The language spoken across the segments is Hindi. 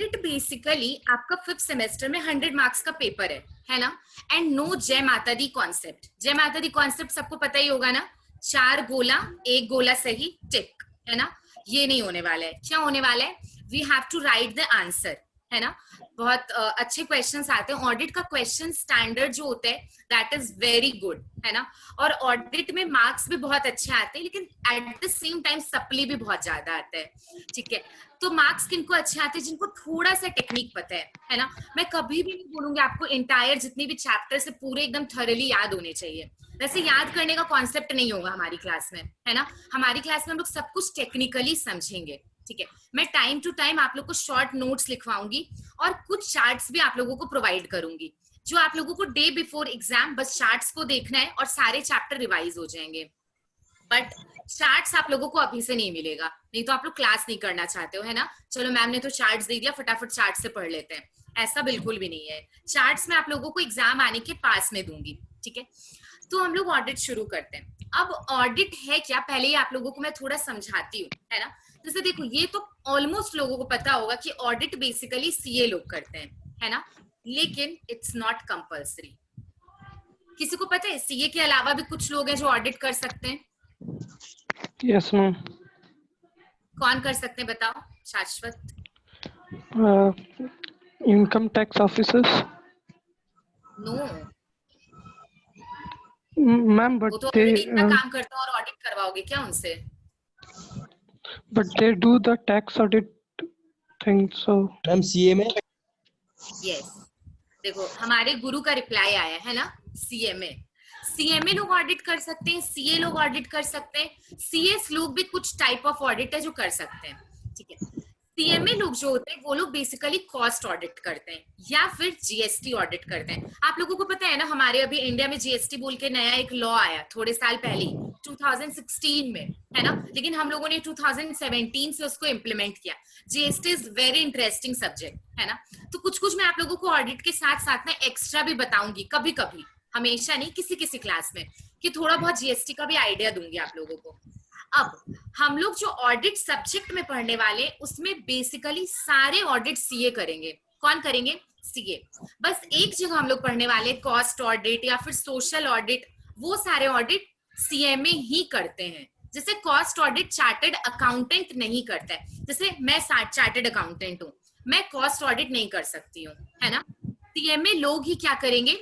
ऑडिट बेसिकली आपका 5th सेमेस्टर में 100 मार्क्स का पेपर है ना। एंड नो जय माता दी कॉन्सेप्ट। जय माता दी कॉन्सेप्ट सबको पता ही होगा ना, 4 गोला 1 गोला सही टिक, है ना। ये नहीं होने वाला है। क्या होने वाला है, we have to write the answer, है ना। बहुत अच्छे क्वेश्चंस आते हैं। ऑडिट का क्वेश्चन स्टैंडर्ड जो होता है दैट इज वेरी गुड, है ना। और ऑडिट में मार्क्स भी बहुत अच्छे आते हैं, लेकिन at the same time supply भी बहुत ज्यादा आता है, ठीक है। तो मार्क्स किनको अच्छे आते हैं, जिनको थोड़ा सा टेक्निक पता है ना। मैं कभी भी नहीं बोलूंगी आपको इंटायर जितनी भी चैप्टर से पूरे एकदम थॉरली याद होने चाहिए। वैसे याद करने का कॉन्सेप्ट नहीं होगा हमारी क्लास में, है ना। हमारी क्लास में हम लोग सब कुछ टेक्निकली समझेंगे, ठीक है। मैं टाइम टू टाइम आप लोग को शॉर्ट नोट्स लिखवाऊंगी और कुछ चार्ट्स भी आप लोगों को प्रोवाइड करूंगी, जो आप लोगों को डे बिफोर एग्जाम बस चार्ट्स को देखना है और सारे चैप्टर रिवाइज हो जाएंगे। बट चार्ट्स आप लोगों को अभी से नहीं मिलेगा, नहीं तो आप लोग क्लास नहीं करना चाहते हो, है ना। चलो मैम ने तो चार्ट्स दे दिया, फटाफट चार्ट से पढ़ लेते हैं, ऐसा बिल्कुल भी नहीं है। चार्ट्स में आप लोगों को एग्जाम आने के पास में दूंगी, ठीक है। तो हम लोग ऑडिट शुरू करते हैं। अब ऑडिट है क्या, पहले ही आप लोगों को मैं थोड़ा समझाती हूँ, है ना। जैसे देखो, ये तो ऑलमोस्ट लोगों को पता होगा कि ऑडिट बेसिकली सीए लोग करते हैं, है ना। लेकिन इट्स नॉट कंपल्सरी। किसी को पता है सीए के अलावा भी कुछ लोग हैं जो ऑडिट कर सकते हैं? Yes ma'am. कौन कर सकते हैं बताओ, Shashwat? Income tax officers. No, ma'am वो तो ऑलरेडी इतना काम करते हैं, और ऑडिट करवाओगे क्या उनसे? but they do the tax audit thing, so ma'am CA में यस, देखो हमारे गुरु का रिप्लाई आया है ना, सीएमए। सीएमए लोग ऑडिट कर सकते हैं, सीए लोग ऑडिट कर सकते हैं, सीएस लोग भी कुछ टाइप ऑफ ऑडिट है जो कर सकते हैं, ठीक है। सीएमए लोग जो होते हैं वो लोग बेसिकली कॉस्ट ऑडिट करते हैं या फिर जीएसटी ऑडिट करते हैं। आप लोगों को पता है ना, हमारे अभी इंडिया में जीएसटी बोल के नया एक लॉ आया थोड़े साल पहले, 2016 में, है ना। लेकिन हम लोगों ने 2017 से उसको इम्प्लीमेंट किया। GST is very interesting subject, है ना। तो कुछ कुछ मैं आप लोगों को ऑडिट के साथ साथ में एक्स्ट्रा भी बताऊंगी, कभी कभी, हमेशा नहीं, किसी किसी क्लास में, कि थोड़ा बहुत जीएसटी का भी आइडिया दूंगी आप लोगों को। अब हम लोग जो ऑडिट सब्जेक्ट में पढ़ने वाले, उसमें बेसिकली सारे ऑडिट सीए करेंगे। कौन करेंगे? सीए। बस एक जगह हम लोग पढ़ने वाले कॉस्ट ऑडिट या फिर सोशल ऑडिट, वो सारे ऑडिट सीएमए ही करते हैं। जैसे कॉस्ट ऑडिट चार्टर्ड अकाउंटेंट नहीं करता है, जैसे मैं चार्टर्ड अकाउंटेंट हूँ, मैं कॉस्ट ऑडिट नहीं कर सकती हूँ, है ना। सीएमए लोग ही क्या करेंगे?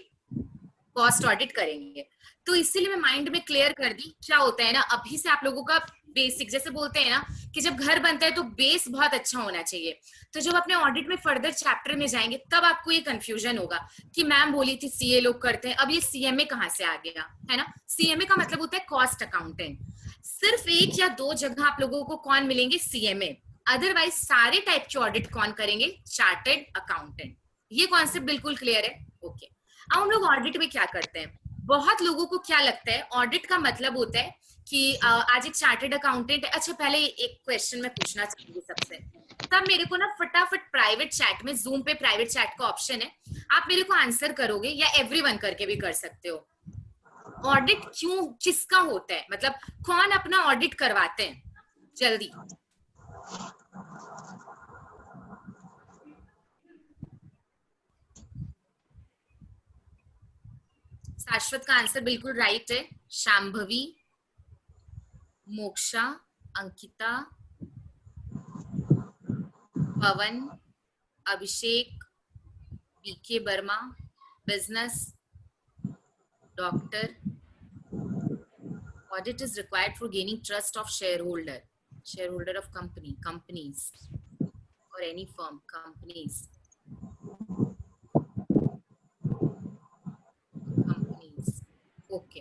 कॉस्ट ऑडिट करेंगे। तो इसीलिए मैं माइंड में क्लियर कर दी क्या होता है ना, अभी से आप लोगों का बेसिक, जैसे बोलते हैं ना कि जब घर बनता है तो बेस बहुत अच्छा होना चाहिए। तो जब अपने ऑडिट में फर्दर चैप्टर में जाएंगे तब आपको ये कंफ्यूजन होगा कि मैम बोली थी सीए लोग करते हैं, अब ये सीएमए कहाँ से आ गया, है ना। सीएमए का मतलब होता है कॉस्ट अकाउंटेंट। सिर्फ 1 या 2 जगह आप लोगों को कौन मिलेंगे? सीएमए। अदरवाइज सारे टाइप के ऑडिट कौन करेंगे? Chartered accountant. ये कॉन्सेप्ट बिल्कुल क्लियर है? ओके। अब हम लोग ऑडिट में क्या करते हैं, बहुत लोगों को क्या लगता है ऑडिट का मतलब होता है कि आज एक चार्टर्ड अकाउंटेंट है। अच्छा, पहले एक क्वेश्चन मैं पूछना चाहूंगी सबसे, तब मेरे को ना फटाफट प्राइवेट चैट में, जूम पे प्राइवेट चैट का ऑप्शन है, आप मेरे को आंसर करोगे या एवरीवन करके भी कर सकते हो। ऑडिट क्यों, किसका होता है, मतलब कौन अपना ऑडिट करवाते हैं? जल्दी। शाश्वत का आंसर बिल्कुल राइट है। Shambhavi, Moksha, Ankita, Pawan, Abhishek, BK Verma, business, doctor. Audit is required for gaining trust of shareholder of companies or any firm, companies, okay,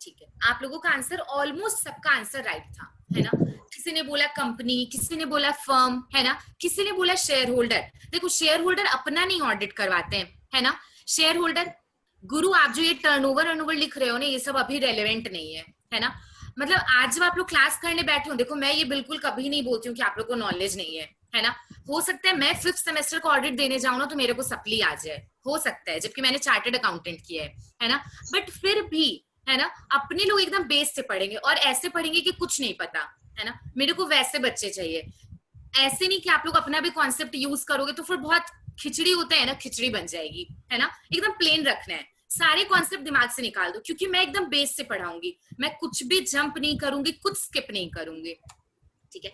ठीक है। आप लोगों का आंसर, ऑलमोस्ट सबका आंसर राइट था, है ना। किसी ने बोला कंपनी, किसी ने बोला फर्म, है ना, किसी ने बोला शेयर होल्डर। देखो शेयर होल्डर अपना नहीं ऑडिट करवाते हैं, है ना। शेयर होल्डर, गुरु आप जो ये टर्नओवर लिख रहे हो ना, ये सब अभी रेलेवेंट नहीं है ना। मतलब आज जब आप लोग क्लास करने बैठे हो, देखो मैं ये बिल्कुल कभी नहीं बोलती हूँ कि आप लोग को नॉलेज नहीं है ना। हो सकता है मैं 5th सेमेस्टर को ऑडिट देने जाऊँ ना तो मेरे को सप्ली आ जाए, हो सकता है, जबकि मैंने चार्टर्ड अकाउंटेंट किया है ना। बट फिर भी, है ना, अपने लोग एकदम बेस से पढ़ेंगे और ऐसे पढ़ेंगे कि कुछ नहीं पता, है ना। मेरे को वैसे बच्चे चाहिए। ऐसे नहीं कि आप लोग अपना भी कॉन्सेप्ट यूज करोगे तो फिर बहुत खिचड़ी होता है ना, खिचड़ी बन जाएगी, है ना। एकदम प्लेन रखना है, सारे कॉन्सेप्ट दिमाग से निकाल दो, क्योंकि मैं एकदम बेस से पढ़ाऊंगी, मैं कुछ भी जंप नहीं करूंगी, कुछ स्किप नहीं करूंगी, ठीक है।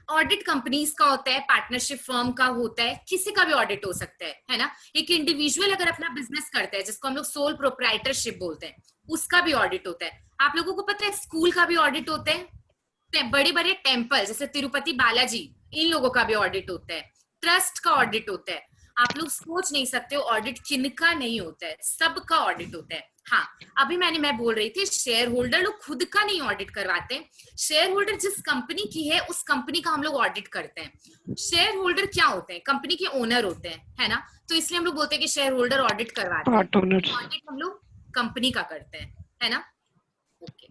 ऑडिट कंपनीज का होता है, पार्टनरशिप फर्म का होता है, किसी का भी ऑडिट हो सकता है ना। एक इंडिविजुअल अगर अपना बिजनेस करता है, जिसको हम लोग सोल प्रोप्राइटरशिप बोलते हैं, उसका भी ऑडिट होता है। आप लोगों को पता है स्कूल का भी ऑडिट होता है, बड़े बड़े टेम्पल जैसे तिरुपति बालाजी, इन लोगों का भी ऑडिट होता है, ट्रस्ट का ऑडिट होता है। आप लोग सोच नहीं सकते हो ऑडिट किनका नहीं होता है, सबका ऑडिट होता है। हाँ, अभी मैं बोल रही थी शेयर होल्डर लोग खुद का नहीं ऑडिट करवाते हैं, शेयर होल्डर जिस कंपनी की है उस कंपनी का हम लोग ऑडिट करते हैं। शेयर होल्डर क्या होते हैं, कंपनी के ओनर होते हैं, है ना, तो इसलिए हम लोग बोलते हैं कि शेयर होल्डर ऑडिट करवाते हैं, पार्ट ओनर्स। ऑडिट हम लोग कंपनी का करते हैं, है ना। ओके,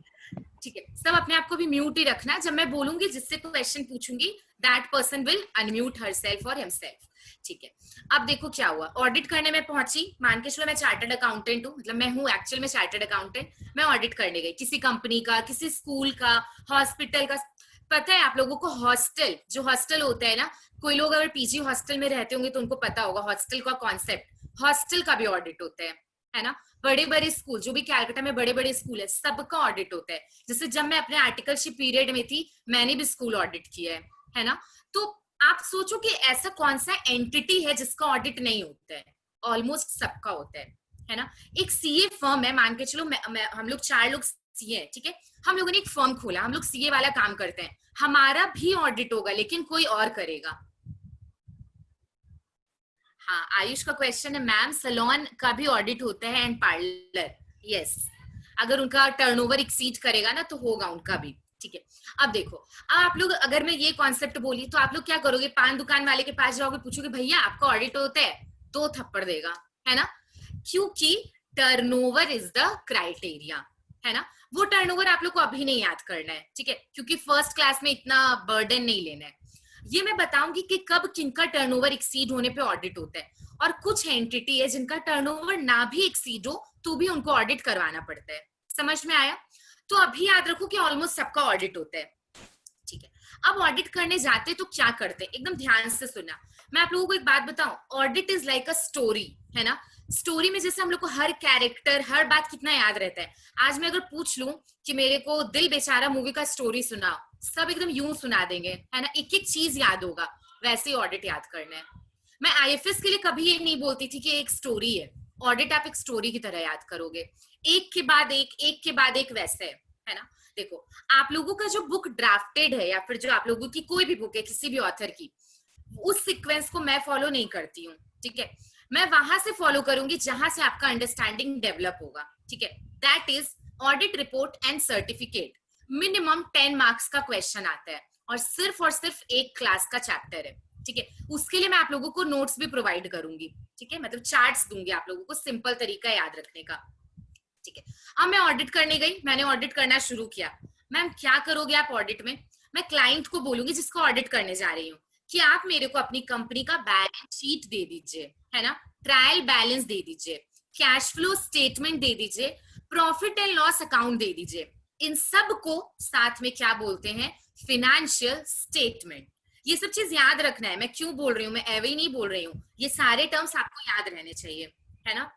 ठीक है, सब अपने आप को भी म्यूट ही रखना, जब मैं बोलूंगी जिससे क्वेश्चन पूछूंगी that person will unmute herself और हिमसेल्फ, ठीक है। अब देखो क्या हुआ, ऑडिट करने में पहुंची, मान के चलो मैं चार्टर्ड अकाउंटेंट हूँ, मतलब मैं हूँ एक्चुअल में चार्टर्ड अकाउंटेंट, मैं ऑडिट करने गई किसी कंपनी का, किसी स्कूल का, हॉस्पिटल का। पता है आप लोगों को हॉस्टल, जो हॉस्टल होता है ना, कोई लोग अगर पीजी हॉस्टल में रहते होंगे तो उनको पता होगा हॉस्टल का कॉन्सेप्ट, हॉस्टल का भी ऑडिट होता है ना। बड़े बड़े स्कूल, जो भी कैलकाटा में बड़े बड़े स्कूल है, सबका ऑडिट होता है। जैसे जब मैं अपने आर्टिकलशिप पीरियड में थी, मैंने भी स्कूल ऑडिट किया है ना। तो आप सोचो कि ऐसा कौन सा एंटिटी है जिसका ऑडिट नहीं होता है, ऑलमोस्ट सबका होता है ना। एक सीए फर्म है, मान के चलो हम लोग 4 लोग सीए हैं, ठीक है, हम लोगों ने एक फर्म खोला, हम लोग सीए वाला काम करते हैं, हमारा भी ऑडिट होगा लेकिन कोई और करेगा। हाँ, आयुष का क्वेश्चन है मैम सलोन का भी ऑडिट होता है एंड पार्लर, यस, अगर उनका टर्नओवर एक्सीड करेगा ना तो होगा उनका भी, ठीक है। अब देखो, अब आप लोग, अगर मैं ये कॉन्सेप्ट बोली तो आप लोग क्या करोगे, पान दुकान वाले के पास जाओगे, पूछोगे भैया आपका ऑडिट होता है, 2 थप्पड़ देगा, है ना, क्योंकि टर्नओवर इज द क्राइटेरिया, है ना। वो टर्नओवर आप लोग को अभी नहीं याद करना है, ठीक है, क्योंकि फर्स्ट क्लास में इतना बर्डन नहीं लेना है। ये मैं बताऊंगी कि कब किनका टर्नओवर एक्सीड होने पे ऑडिट होता है, और कुछ एंटिटी है जिनका टर्नओवर ना भी एक्सीड हो तो भी उनको ऑडिट करवाना पड़ता है। समझ में आया? तो अभी याद रखो कि ऑलमोस्ट सबका ऑडिट होता है, ठीक है। अब ऑडिट करने जाते तो क्या करते हैं, एकदम ध्यान से सुनना। मैं आप लोगों को एक बात बताऊं, audit is like a story, है ना। स्टोरी में जैसे हम लोग को हर कैरेक्टर, हर बात कितना याद रहता है। आज मैं अगर पूछ लूं कि मेरे को दिल बेचारा मूवी का स्टोरी सुनाओ, सब एकदम यूं सुना देंगे, है ना, एक एक चीज याद होगा। वैसे ही ऑडिट याद करना है। मैं आईएफएस के लिए कभी ये नहीं बोलती थी कि एक स्टोरी है, ऑडिट आप एक स्टोरी की तरह याद करोगे, एक के बाद एक के बाद एक, वैसे है ना। देखो, आप लोगों का जो बुक ड्राफ्टेड है, या फिर जो आप लोगों की कोई भी बुक है किसी भी ऑथर की, उस सीक्वेंस को मैं फॉलो नहीं करती हूँ, ठीक है। मैं वहां से फॉलो करूंगी जहां से आपका अंडरस्टैंडिंग डेवलप होगा, ठीक है। That is audit report and certificate, minimum 10 marks का क्वेश्चन आता है, और सिर्फ एक क्लास का चैप्टर है, ठीक है। उसके लिए मैं आप लोगों को नोट्स भी प्रोवाइड करूंगी, ठीक है, मतलब चार्ट्स दूंगी आप लोगों को, सिंपल तरीका याद रखने का, ठीक है। अब मैं ऑडिट करने गई, मैंने ऑडिट करना शुरू किया। मैम क्या करोगे आप ऑडिट में? मैं क्लाइंट को बोलूंगी जिसको ऑडिट करने जा रही हूँ कि आप मेरे को अपनी कंपनी का बैलेंस शीट दे दीजिए, है ना, ट्रायल बैलेंस दे दीजिए, कैश फ्लो स्टेटमेंट दे दीजिए, प्रॉफिट एंड लॉस अकाउंट दे दीजिए। इन सब को साथ में क्या बोलते हैं? Financial statement. ये सब चीज याद रखना है, मैं क्यों बोल रही हूँ, मैं एवे ही नहीं बोल रही हूँ, ये सारे टर्म्स आपको याद रहने चाहिए, है ना।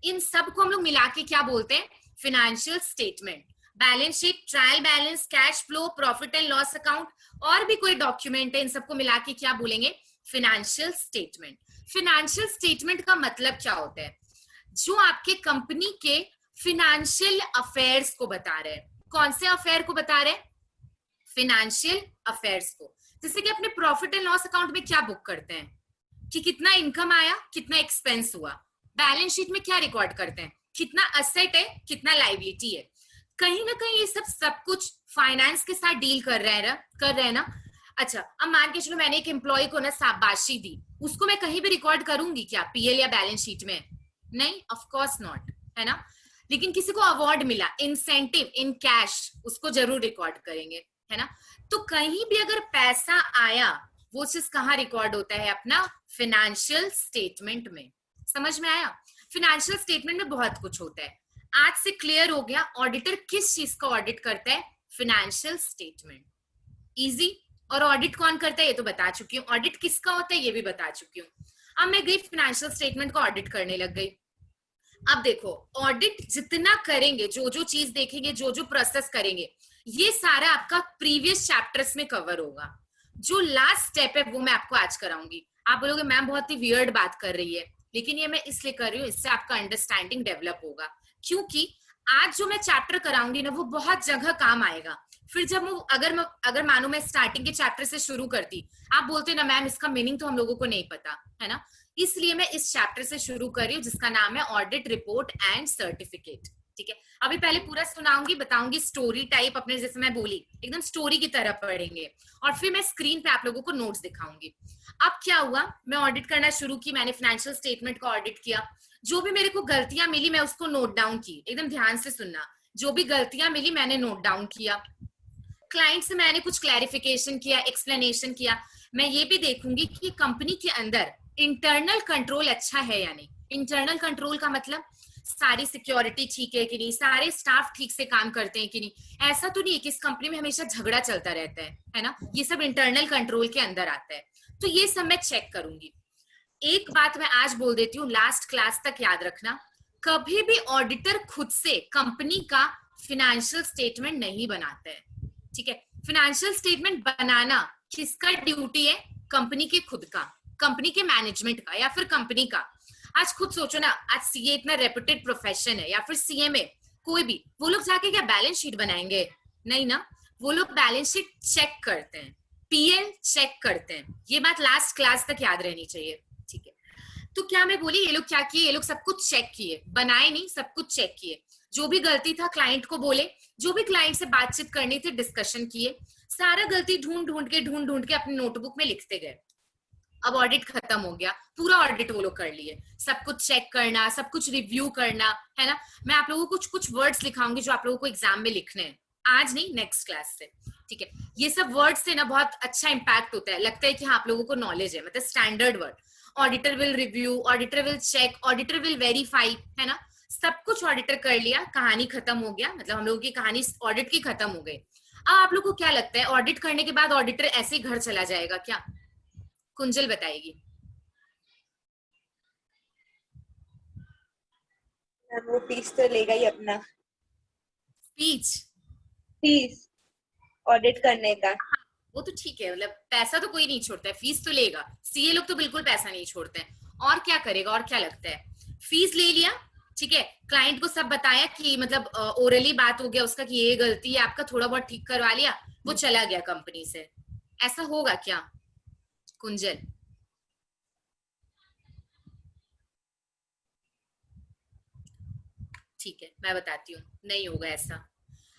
इन सब को हम लोग मिला के क्या बोलते हैं? Financial statement, balance sheet, trial balance, cash flow, profit and loss account, और भी कोई डॉक्यूमेंट है, इन सबको मिला के क्या बोलेंगे? Financial statement. फाइनेंशियल स्टेटमेंट का मतलब क्या होता है? जो आपके कंपनी के फाइनेंशियल अफेयर्स को बता रहे हैं। कौन से अफेयर को बता रहे हैं? फाइनेंशियल अफेयर्स को। जैसे कि अपने प्रॉफिट एंड लॉस अकाउंट में क्या बुक करते हैं कि कितना इनकम आया, कितना एक्सपेंस हुआ। बैलेंस शीट में क्या रिकॉर्ड करते हैं? कितना असेट है, कितना लाइबिलिटी है। कहीं ना कहीं ये सब कुछ फाइनेंस के साथ डील कर रहे हैं ना। अच्छा, अब मान के चलो मैंने एक एम्प्लॉय को ना शाबाशी दी, उसको मैं कहीं भी रिकॉर्ड करूंगी क्या, पीएल या बैलेंस शीट में? नहीं, ऑफ कोर्स नॉट, है ना। लेकिन किसी को अवार्ड मिला, इंसेंटिव इन कैश, उसको जरूर रिकॉर्ड करेंगे, है ना। तो कहीं भी अगर पैसा आया, वो चीज कहाँ रिकॉर्ड होता है? अपना फाइनेंशियल स्टेटमेंट में। समझ में आया? फाइनेंशियल स्टेटमेंट में बहुत कुछ होता है। आज से क्लियर हो गया ऑडिटर किस चीज का ऑडिट करता है? Financial statement. इजी और ऑडिट कौन करता है ये तो बता चुकी हूँ, ऑडिट किसका होता है ये भी बता चुकी हूँ। अब मैं गई फिनेंशियल स्टेटमेंट को ऑडिट करने लग गई। अब देखो ऑडिट जितना करेंगे, जो जो चीज देखेंगे, जो जो प्रोसेस करेंगे, ये सारा आपका प्रीवियस चैप्टर्स में कवर होगा। जो लास्ट स्टेप है वो मैं आपको आज कराऊंगी। आप बोलोगे मैम बहुत ही वियर्ड बात कर रही है, लेकिन ये मैं इसलिए कर रही हूँ, इससे आपका अंडरस्टैंडिंग डेवलप होगा। क्योंकि आज जो मैं चैप्टर कराऊंगी ना वो बहुत जगह काम आएगा। फिर जब वो अगर मानो मैं स्टार्टिंग के चैप्टर से शुरू करती, आप बोलते ना मैम इसका मीनिंग तो हम लोगों को नहीं पता है ना, इसलिए मैं इस चैप्टर से शुरू कर रही हूँ जिसका नाम है ऑडिट रिपोर्ट एंड सर्टिफिकेट। ठीक है, अभी पहले पूरा सुनाऊंगी, बताऊंगी स्टोरी टाइप, अपने जैसे मैं बोली एकदम स्टोरी की तरह पढ़ेंगे, और फिर मैं स्क्रीन पे आप लोगों को नोट्स दिखाऊंगी। अब क्या हुआ, मैं ऑडिट करना शुरू की, मैंने फाइनेंशियल स्टेटमेंट का ऑडिट किया। जो भी मेरे को गलतियां मिली मैं उसको नोट डाउन की, एकदम ध्यान से सुनना, जो भी गलतियां मिली मैंने नोट डाउन किया। क्लाइंट से मैंने कुछ क्लैरिफिकेशन किया, एक्सप्लेनेशन किया। मैं ये भी देखूंगी कि कंपनी के अंदर इंटरनल कंट्रोल अच्छा है या नहीं। इंटरनल कंट्रोल का मतलब सारी सिक्योरिटी ठीक है कि नहीं, सारे स्टाफ ठीक से काम करते हैं कि नहीं। ऐसा तो नहीं है कि इस कंपनी में हमेशा झगड़ा चलता रहता है ना, ये सब इंटरनल कंट्रोल के अंदर आता है। तो ये सब मैं चेक करूंगी। एक बात मैं आज बोल देती हूँ, लास्ट क्लास तक याद रखना, कभी भी ऑडिटर खुद से कंपनी का फिनेंशियल स्टेटमेंट नहीं बनाता है। ठीक है, फिनेंशियल स्टेटमेंट बनाना किसका ड्यूटी है? कंपनी के खुद का, कंपनी के मैनेजमेंट का, या फिर कंपनी का। आज खुद सोचो ना, आज सीए इतना रेपुटेड प्रोफेशन है, या फिर सीएमए कोई भी, वो लोग जाके क्या बैलेंस शीट बनाएंगे? नहीं ना, वो लोग बैलेंस शीट चेक करते हैं, पीएल चेक करते हैं। ये बात लास्ट क्लास तक याद रहनी चाहिए। ठीक है, तो क्या मैं बोली, ये लोग क्या किए, ये लोग सब कुछ चेक किए, बनाए नहीं, सब कुछ चेक किए। जो भी गलती था क्लाइंट को बोले, जो भी क्लाइंट से बातचीत करनी थी डिस्कशन किए, सारा गलती ढूंढ ढूंढ के अपने नोटबुक में लिखते गए। अब ऑडिट खत्म हो गया, पूरा ऑडिट वो लोग कर लिए, सब कुछ चेक करना, सब कुछ रिव्यू करना है ना। मैं आप लोगों को कुछ कुछ वर्ड्स लिखाऊंगी जो आप लोगों को एग्जाम में लिखने हैं, आज नहीं नेक्स्ट क्लास से। ठीक है, ये सब वर्ड्स से ना बहुत अच्छा इंपैक्ट होता है, लगता है कि हाँ आप लोगों को नॉलेज है, मतलब standard word. Auditor will review, auditor will check, auditor will verify, है ना। सब कुछ ऑडिटर कर लिया, कहानी खत्म हो गया, मतलब हम लोगों की कहानी ऑडिट की खत्म हो गई। अब आप लोग को क्या लगता है, ऑडिट करने के बाद ऑडिटर ऐसे ही घर चला जाएगा क्या? कुंजल बताएगी। वो फीस तो लेगा ही अपना, स्पीच फीस ऑडिट करने का। वो तो ठीक है, मतलब पैसा तो कोई नहीं छोड़ता है, फीस तो लेगा। सीए लोग तो बिल्कुल पैसा नहीं छोड़ते हैं। और क्या करेगा, और क्या लगता है, फीस ले लिया, ठीक है, क्लाइंट को सब बताया कि मतलब ओरली बात हो गया उसका कि ये गलती है आपका, थोड़ा बहुत ठीक करवा लिया, वो चला गया कंपनी से। ऐसा होगा क्या कुंजल? ठीक है, मैं बताती हूँ, नहीं होगा ऐसा।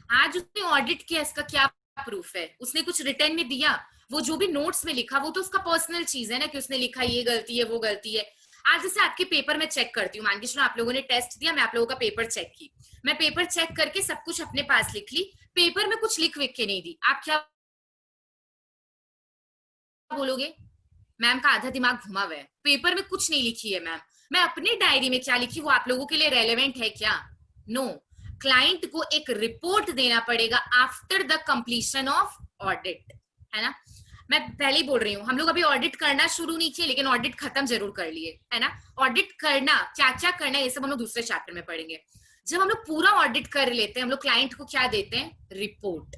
आज उसने ऑडिट किया, इसका क्या प्रूफ है? उसने कुछ रिटर्न में दिया, वो जो भी नोट्स में लिखा वो तो उसका पर्सनल चीज है ना, कि उसने लिखा ये गलती है वो गलती है। आज जैसे आपके पेपर में चेक करती हूँ, मान के चलो आप लोगों ने टेस्ट दिया, मैं आप लोगों का पेपर चेक की, मैं पेपर चेक करके सब कुछ अपने पास लिख ली, पेपर में कुछ लिख विख के नहीं दी, आप क्या बोलोगे? मैम का आधा दिमाग घुमा हुआ है, पेपर में कुछ नहीं लिखी है मैम, मैं अपनी डायरी में क्या लिखी वो आप लोगों के लिए रेलेवेंट है क्या? नो, क्लाइंट को एक रिपोर्ट देना पड़ेगा after the completion of audit, है ना। मैं पहले ही बोल रही हूँ, हम लोग अभी ऑडिट करना शुरू नहीं किए, लेकिन ऑडिट खत्म जरूर कर लिए, है ना। ऑडिट करना, क्या क्या करना है, ये सब हम लोग दूसरे चैप्टर में पढ़ेंगे। जब हम लोग पूरा ऑडिट कर लेते हैं, हम लोग क्लाइंट को क्या देते हैं? रिपोर्ट।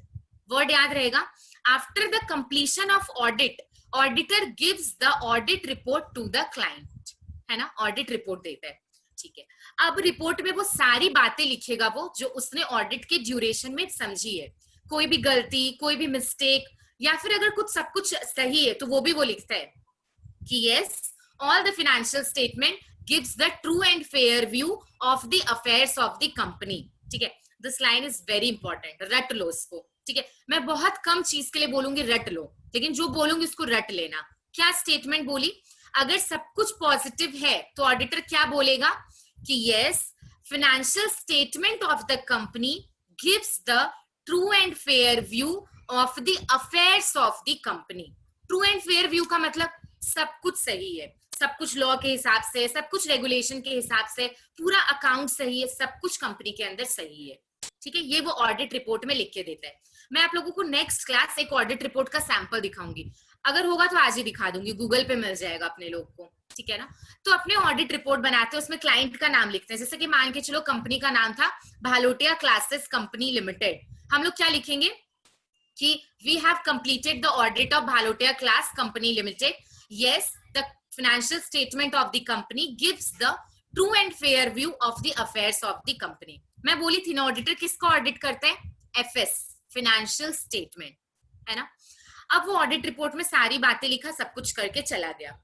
वर्ड याद रहेगा, after the completion of audit auditor gives the audit report to the client, है ना, ऑडिट रिपोर्ट देता है। ठीक है, अब रिपोर्ट में वो सारी बातें लिखेगा वो जो उसने ऑडिट के ड्यूरेशन में समझी है, कोई भी गलती, कोई भी मिस्टेक, या फिर अगर कुछ सब कुछ सही है तो वो भी वो लिखता है कि yes all the financial statement gives the true and fair view of the affairs of the company. ठीक है, this line is very important, रट लो इसको। ठीक है, मैं बहुत कम चीज के लिए बोलूंगी रट लो, लेकिन जो बोलूंगी उसको रट लेना। क्या स्टेटमेंट बोली? अगर सब कुछ पॉजिटिव है तो ऑडिटर क्या बोलेगा कि yes financial statement of the company gives the true and fair view of the affairs of the company. True and fair view का मतलब सब कुछ सही है, सब कुछ लॉ के हिसाब से, सब कुछ रेगुलेशन के हिसाब से, पूरा अकाउंट सही है, सब कुछ कंपनी के अंदर सही है। ठीक है, ये वो ऑडिट रिपोर्ट में लिख के देता है। मैं आप लोगों को नेक्स्ट क्लास एक ऑडिट रिपोर्ट का सैंपल दिखाऊंगी, अगर होगा तो आज ही दिखा दूंगी, गूगल पे मिल जाएगा अपने लोग को, ठीक है ना। तो अपने ऑडिट रिपोर्ट बनाते हैं, उसमें क्लाइंट का नाम लिखते हैं, जैसे कि मान के चलो कंपनी का नाम था भालोटिया क्लासेस कंपनी लिमिटेड, हम लोग क्या लिखेंगे कि we have completed the audit of Bhalotia class company limited, yes the financial statement of the company gives the true and fair view of the affairs of the company. मैं बोली थी ना ऑडिटर किसको ऑडिट करते हैं, एफएस, फाइनेंशियल स्टेटमेंट, है ना। अब वो ऑडिट रिपोर्ट में सारी बातें लिखा, सब कुछ करके चला गया।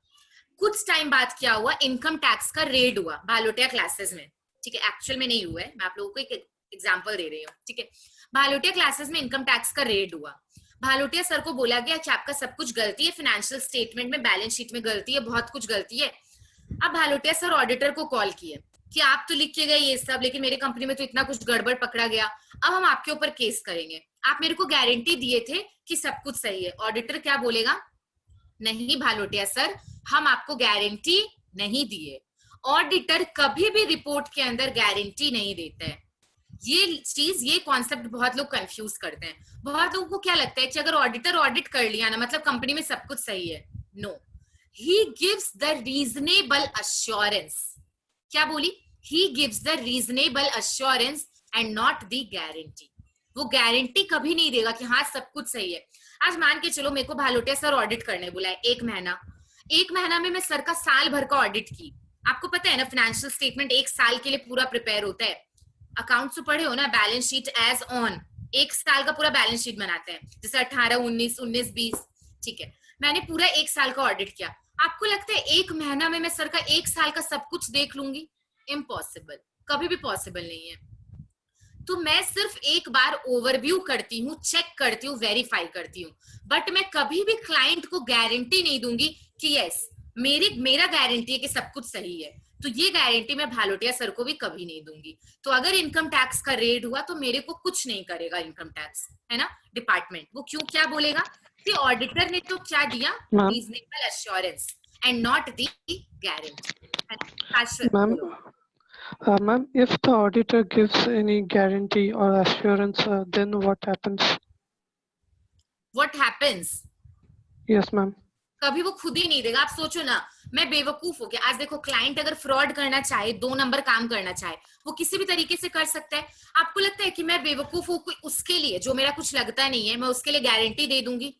कुछ टाइम बाद क्या हुआ, इनकम टैक्स का रेड हुआ भालोटिया क्लासेस में, ठीक है, एक्चुअल में नहीं हुआ है, मैं आप लोगों को एक एग्जांपल दे रही हूँ, ठीक है। भालोटिया क्लासेस में इनकम टैक्स का रेड हुआ, भालोटिया सर को बोला गया कि आपका सब कुछ गलती है, फाइनेंशियल स्टेटमेंट में, बैलेंस शीट में गलती है, बहुत कुछ गलती है। अब भालोटिया सर ऑडिटर को कॉल किए कि आप तो लिख के गए ये सब, लेकिन मेरी कंपनी में तो इतना कुछ गड़बड़ पकड़ा गया, अब हम आपके ऊपर केस करेंगे, आप मेरे को गारंटी दिए थे कि सब कुछ सही है। ऑडिटर क्या बोलेगा, नहीं भालोटिया सर, हम आपको गारंटी नहीं दिए। ऑडिटर कभी भी रिपोर्ट के अंदर गारंटी नहीं देता है। ये चीज, ये कॉन्सेप्ट बहुत लोग कंफ्यूज करते हैं। बहुत लोगों को क्या लगता है कि अगर ऑडिटर ऑडिट कर लिया ना मतलब कंपनी में सब कुछ सही है। No, he gives the reasonable assurance. क्या बोली, he gives the reasonable assurance and not the guarantee. वो गारंटी कभी नहीं देगा कि हाँ सब कुछ सही है। आज मान के चलो मेरे को भालोटिया सर ऑडिट करने बुलाए, एक महीना में मैं सर का साल भर का ऑडिट की। आपको पता है ना फाइनेंशियल स्टेटमेंट एक साल के लिए पूरा प्रिपेयर होता है। अकाउंट्स तो पढ़े हो ना, बैलेंस शीट एज ऑन, एक साल का पूरा बैलेंस शीट बनाते हैं, जैसे 18, 19, 20, ठीक है। मैंने पूरा एक साल का ऑडिट किया। आपको लगता है एक महीना में मैं सर का एक साल का सब कुछ देख लूंगी? इम्पॉसिबल, कभी भी पॉसिबल नहीं है। तो मैं सिर्फ एक बार ओवरव्यू करती हूँ, चेक करती हूँ, वेरीफाई करती हूँ, बट मैं कभी भी क्लाइंट को गारंटी नहीं दूंगी कि यस मेरा गारंटी है कि सब कुछ सही है। तो ये गारंटी मैं भालोटिया सर को भी कभी नहीं दूंगी। तो अगर इनकम टैक्स का रेड हुआ तो मेरे को कुछ नहीं करेगा इनकम टैक्स, है ना, डिपार्टमेंट। वो क्यों, क्या बोलेगा कि ऑडिटर ने तो क्या दिया, reasonable assurance and not the guarantee. Ma'am, if the auditor gives any guarantee or assurance, then what happens? What happens? Yes, ma'am. कभी वो खुद ही नहीं देगा। आप सोचो ना, मैं बेवकूफ हो गया। आज देखो क्लाइंट अगर फ्रॉड करना चाहे, 2 नंबर काम करना चाहे, वो किसी भी तरीके से कर सकता है। आपको लगता है कि मैं बेवकूफ हूँ उसके लिए, जो मेरा कुछ लगता नहीं है, मैं उसके लिए गारंटी दे दूंगी?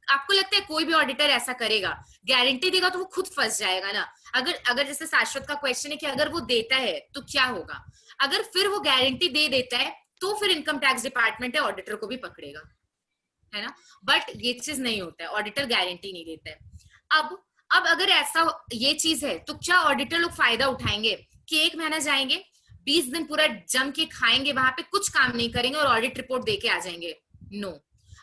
आपको लगता है कोई भी ऑडिटर ऐसा करेगा? गारंटी देगा तो वो खुद फंस जाएगा ना। अगर जैसे शाश्वत का क्वेश्चन है कि अगर वो देता है तो क्या होगा, अगर फिर वो गारंटी दे देता है तो फिर इनकम टैक्स डिपार्टमेंट है ऑडिटर को भी पकड़ेगा, है ना। बट ये चीज नहीं होता है, ऑडिटर गारंटी नहीं देता है। अब अगर ऐसा ये चीज है तो क्या ऑडिटर लोग फायदा उठाएंगे कि एक महीना जाएंगे, 20 दिन पूरा जम के खाएंगे, वहां पे कुछ काम नहीं करेंगे और ऑडिट रिपोर्ट देके आ जाएंगे? नो।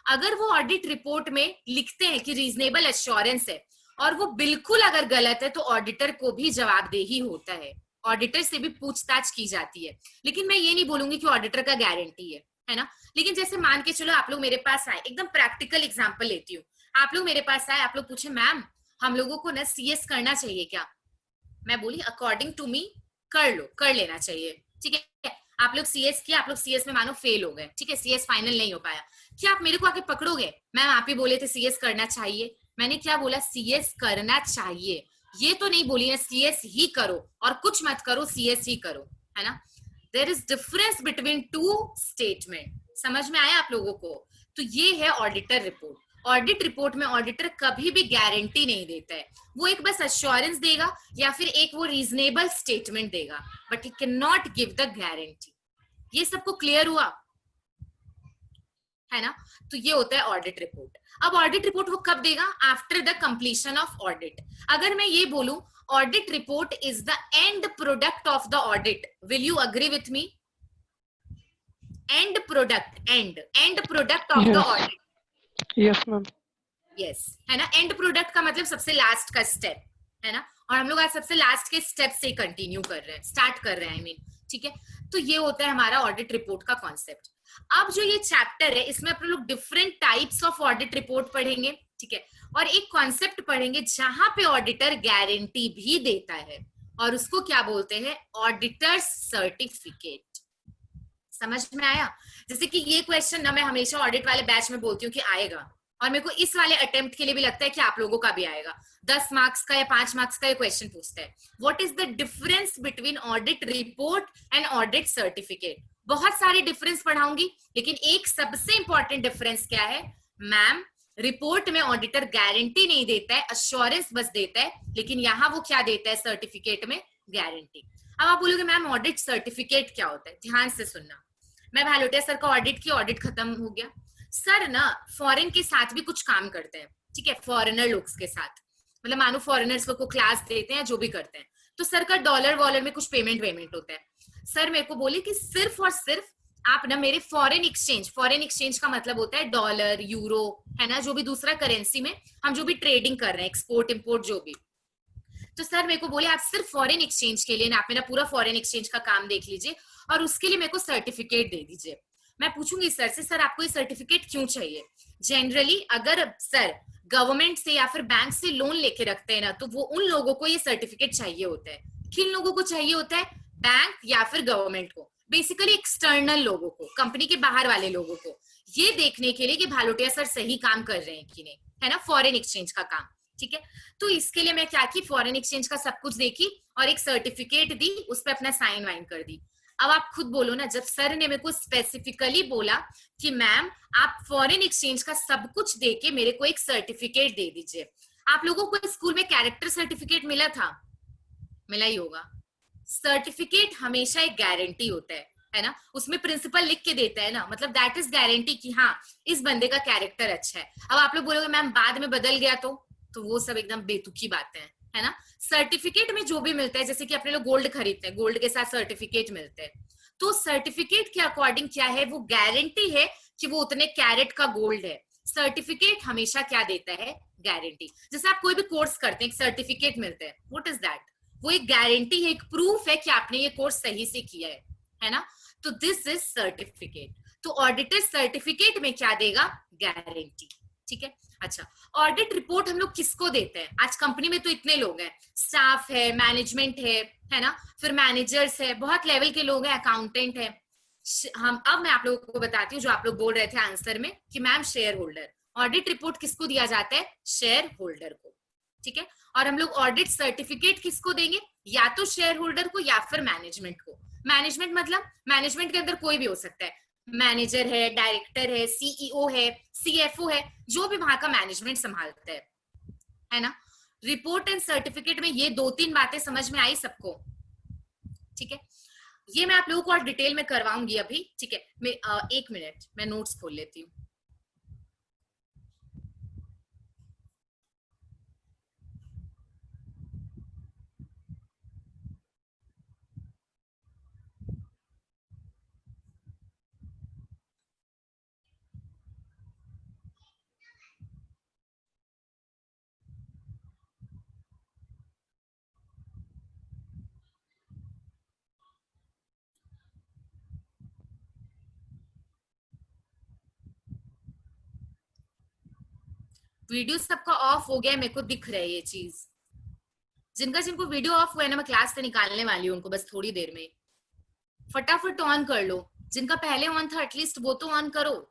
अगर वो ऑडिट रिपोर्ट में लिखते हैं कि रीजनेबल एश्योरेंस है और वो बिल्कुल अगर गलत है तो ऑडिटर को भी जवाबदेही होता है, ऑडिटर से भी पूछताछ की जाती है। लेकिन मैं ये नहीं बोलूंगी कि ऑडिटर का गारंटी है ना। लेकिन जैसे मान के चलो आप लोग मेरे पास आए, एकदम प्रैक्टिकल एग्जांपल लेती हूँ। आप लोग मेरे पास आए, आप लोग पूछे मैम हम लोगों को ना सीएस करना चाहिए क्या? मैं बोली अकॉर्डिंग टू मी कर लेना चाहिए, ठीक है। आप लोग सीएस किया, आप लोग सीएस में मानो फेल हो गए, ठीक है, सीएस फाइनल नहीं हो पाया, क्या आप मेरे को आके पकड़ोगे? मैम आप ही बोले थे सीएस करना चाहिए। मैंने क्या बोला? सीएस करना चाहिए, ये तो नहीं बोली ना सीएस ही करो और कुछ मत करो, सीएस ही करो, है ना। There is difference between 2 statement. समझ में आया आप लोगों को? तो ये है ऑडिटर रिपोर्ट। ऑडिट रिपोर्ट में ऑडिटर कभी भी गारंटी नहीं देता है, वो एक बस अश्योरेंस देगा या फिर एक वो रीजनेबल स्टेटमेंट देगा, but he can not give the guarantee. ये सबको क्लियर हुआ, है ना। तो ये होता है ऑडिट रिपोर्ट। अब ऑडिट रिपोर्ट वो कब देगा? After the completion of audit. अगर मैं ये बोलूं audit report is the end product of the audit, will you agree with me? And product, and product of the audit. Yes ma'am. Yes, है ना। एंड प्रोडक्ट का मतलब सबसे लास्ट का स्टेप, है ना। और हम लोग आज सबसे लास्ट के स्टेप से कंटिन्यू कर रहे हैं, स्टार्ट कर रहे हैं, आई मीन, ठीक है। तो ये होता है हमारा ऑडिट रिपोर्ट का कॉन्सेप्ट। अब जो ये चैप्टर है इसमें अपन लोग different types of audit report पढ़ेंगे, ठीक है, और एक कॉन्सेप्ट पढ़ेंगे जहां पे ऑडिटर गारंटी भी देता है और उसको क्या बोलते हैं? Auditor certificate. समझ में आया? जैसे कि ये क्वेश्चन ना मैं हमेशा ऑडिट वाले बैच में बोलती हूँ कि आएगा, और मेरे को इस वाले अटेम्प्ट के लिए भी लगता है कि आप लोगों का भी आएगा। 10 मार्क्स का या 5 मार्क्स का ये क्वेश्चन पूछता है, what is the difference between audit report and audit certificate. बहुत सारे डिफरेंस पढ़ाऊंगी, लेकिन एक सबसे इंपॉर्टेंट डिफरेंस क्या है मैम, रिपोर्ट में ऑडिटर गारंटी नहीं देता है, अश्योरेंस बस देता है, लेकिन यहाँ वो क्या देता है सर्टिफिकेट में, गारंटी। अब आप बोलोगे मैम ऑडिट सर्टिफिकेट क्या होता है, ध्यान से सुनना। मैं भालोटिया सर का ऑडिट की, ऑडिट खत्म हो गया। सर ना फॉरेन के साथ भी कुछ काम करते हैं, ठीक है, फॉरेनर लोग के साथ, मतलब मानो फॉरेनर्स को क्लास देते हैं, जो भी करते हैं, तो सर का डॉलर वॉलर में कुछ पेमेंट होता है। सर मेरे को बोले कि सिर्फ और सिर्फ आप ना मेरे फॉरेन एक्सचेंज का मतलब होता है डॉलर, यूरो, है ना, जो भी दूसरा करेंसी में हम जो भी ट्रेडिंग कर रहे हैं, एक्सपोर्ट इम्पोर्ट जो भी। तो सर मेरे को बोले आप सिर्फ फॉरेन एक्सचेंज के लिए ना आप मेरा पूरा फॉरेन एक्सचेंज का काम देख लीजिए, और उसके लिए मेरे को सर्टिफिकेट दे दीजिए। मैं पूछूंगी सर से, सर आपको ये सर्टिफिकेट क्यों चाहिए? जनरली अगर सर गवर्नमेंट से या फिर बैंक से लोन लेके रखते हैं ना, तो वो उन लोगों को ये सर्टिफिकेट चाहिए होता है। किन लोगों को चाहिए होता है? बैंक या फिर गवर्नमेंट को, बेसिकली एक्सटर्नल लोगों को, कंपनी के बाहर वाले लोगों को, ये देखने के लिए कि भालोटिया सर सही काम कर रहे हैं कि नहीं, है ना, फॉरेन एक्सचेंज का काम, ठीक है। तो इसके लिए मैं क्या की, फॉरेन एक्सचेंज का सब कुछ देखी और एक सर्टिफिकेट दी, उस पर अपना साइन वाइन कर दी। अब आप खुद बोलो ना, जब सर ने मेरे को स्पेसिफिकली बोला कि मैम आप फॉरेन एक्सचेंज का सब कुछ देके मेरे को एक सर्टिफिकेट दे दीजिए। आप लोगों को स्कूल में कैरेक्टर सर्टिफिकेट मिला था, मिला ही होगा। सर्टिफिकेट हमेशा एक गारंटी होता है ना, उसमें प्रिंसिपल लिख के देता है ना, मतलब दैट इज गारंटी कि हाँ इस बंदे का कैरेक्टर अच्छा है। अब आप लोग बोलोगे मैम बाद में बदल गया तो वो सब एकदम बेतुकी बातें हैं, है ना। सर्टिफिकेट में जो भी मिलता है, जैसे कि अपने लोग गोल्ड खरीदते हैं, गोल्ड के साथ सर्टिफिकेट मिलते हैं, तो सर्टिफिकेट के अकॉर्डिंग क्या है, वो गारंटी है कि वो उतने कैरेट का गोल्ड है। सर्टिफिकेट हमेशा क्या देता है, गारंटी। जैसे आप कोई भी कोर्स करते हैं, एक सर्टिफिकेट मिलता है, व्हाट इज दैट, वो एक गारंटी है, एक प्रूफ है कि आपने ये कोर्स सही से किया है ना। तो दिस इज सर्टिफिकेट। तो ऑडिटर सर्टिफिकेट में क्या देगा, गारंटी, ठीक है। अच्छा, ऑडिट रिपोर्ट हम लोग किसको देते हैं? आज कंपनी में तो इतने लोग हैं, स्टाफ है, मैनेजमेंट है ना, फिर मैनेजर्स है, बहुत लेवल के लोग हैं, अकाउंटेंट है। हम अब मैं आप लोगों को बताती हूँ जो आप लोग बोल रहे थे आंसर में कि ma'am share holder, audit report किसको दिया जाता है, शेयर होल्डर को, ठीक है। और हम लोग ऑडिट सर्टिफिकेट किसको देंगे, या तो शेयर होल्डर को या फिर मैनेजमेंट को। मैनेजमेंट मतलब मैनेजमेंट के अंदर कोई भी हो सकता है, मैनेजर है, डायरेक्टर है, सीईओ है, सीएफओ है, जो भी वहां का मैनेजमेंट संभालता है ना। रिपोर्ट एंड सर्टिफिकेट में ये 2-3 बातें समझ में आई सबको, ठीक है। ये मैं आप लोगों को और डिटेल में करवाऊंगी अभी, ठीक है। मैं 1 मिनट मैं नोट्स खोल लेती हूँ। वीडियो सबका ऑफ हो गया है, मेरे को दिख रहा है ये चीज। जिनका जिनको वीडियो ऑफ हुआ है ना, मैं क्लास से निकालने वाली हूँ उनको बस थोड़ी देर में। फटाफट ऑन कर लो, जिनका पहले ऑन था एटलीस्ट वो तो ऑन करो।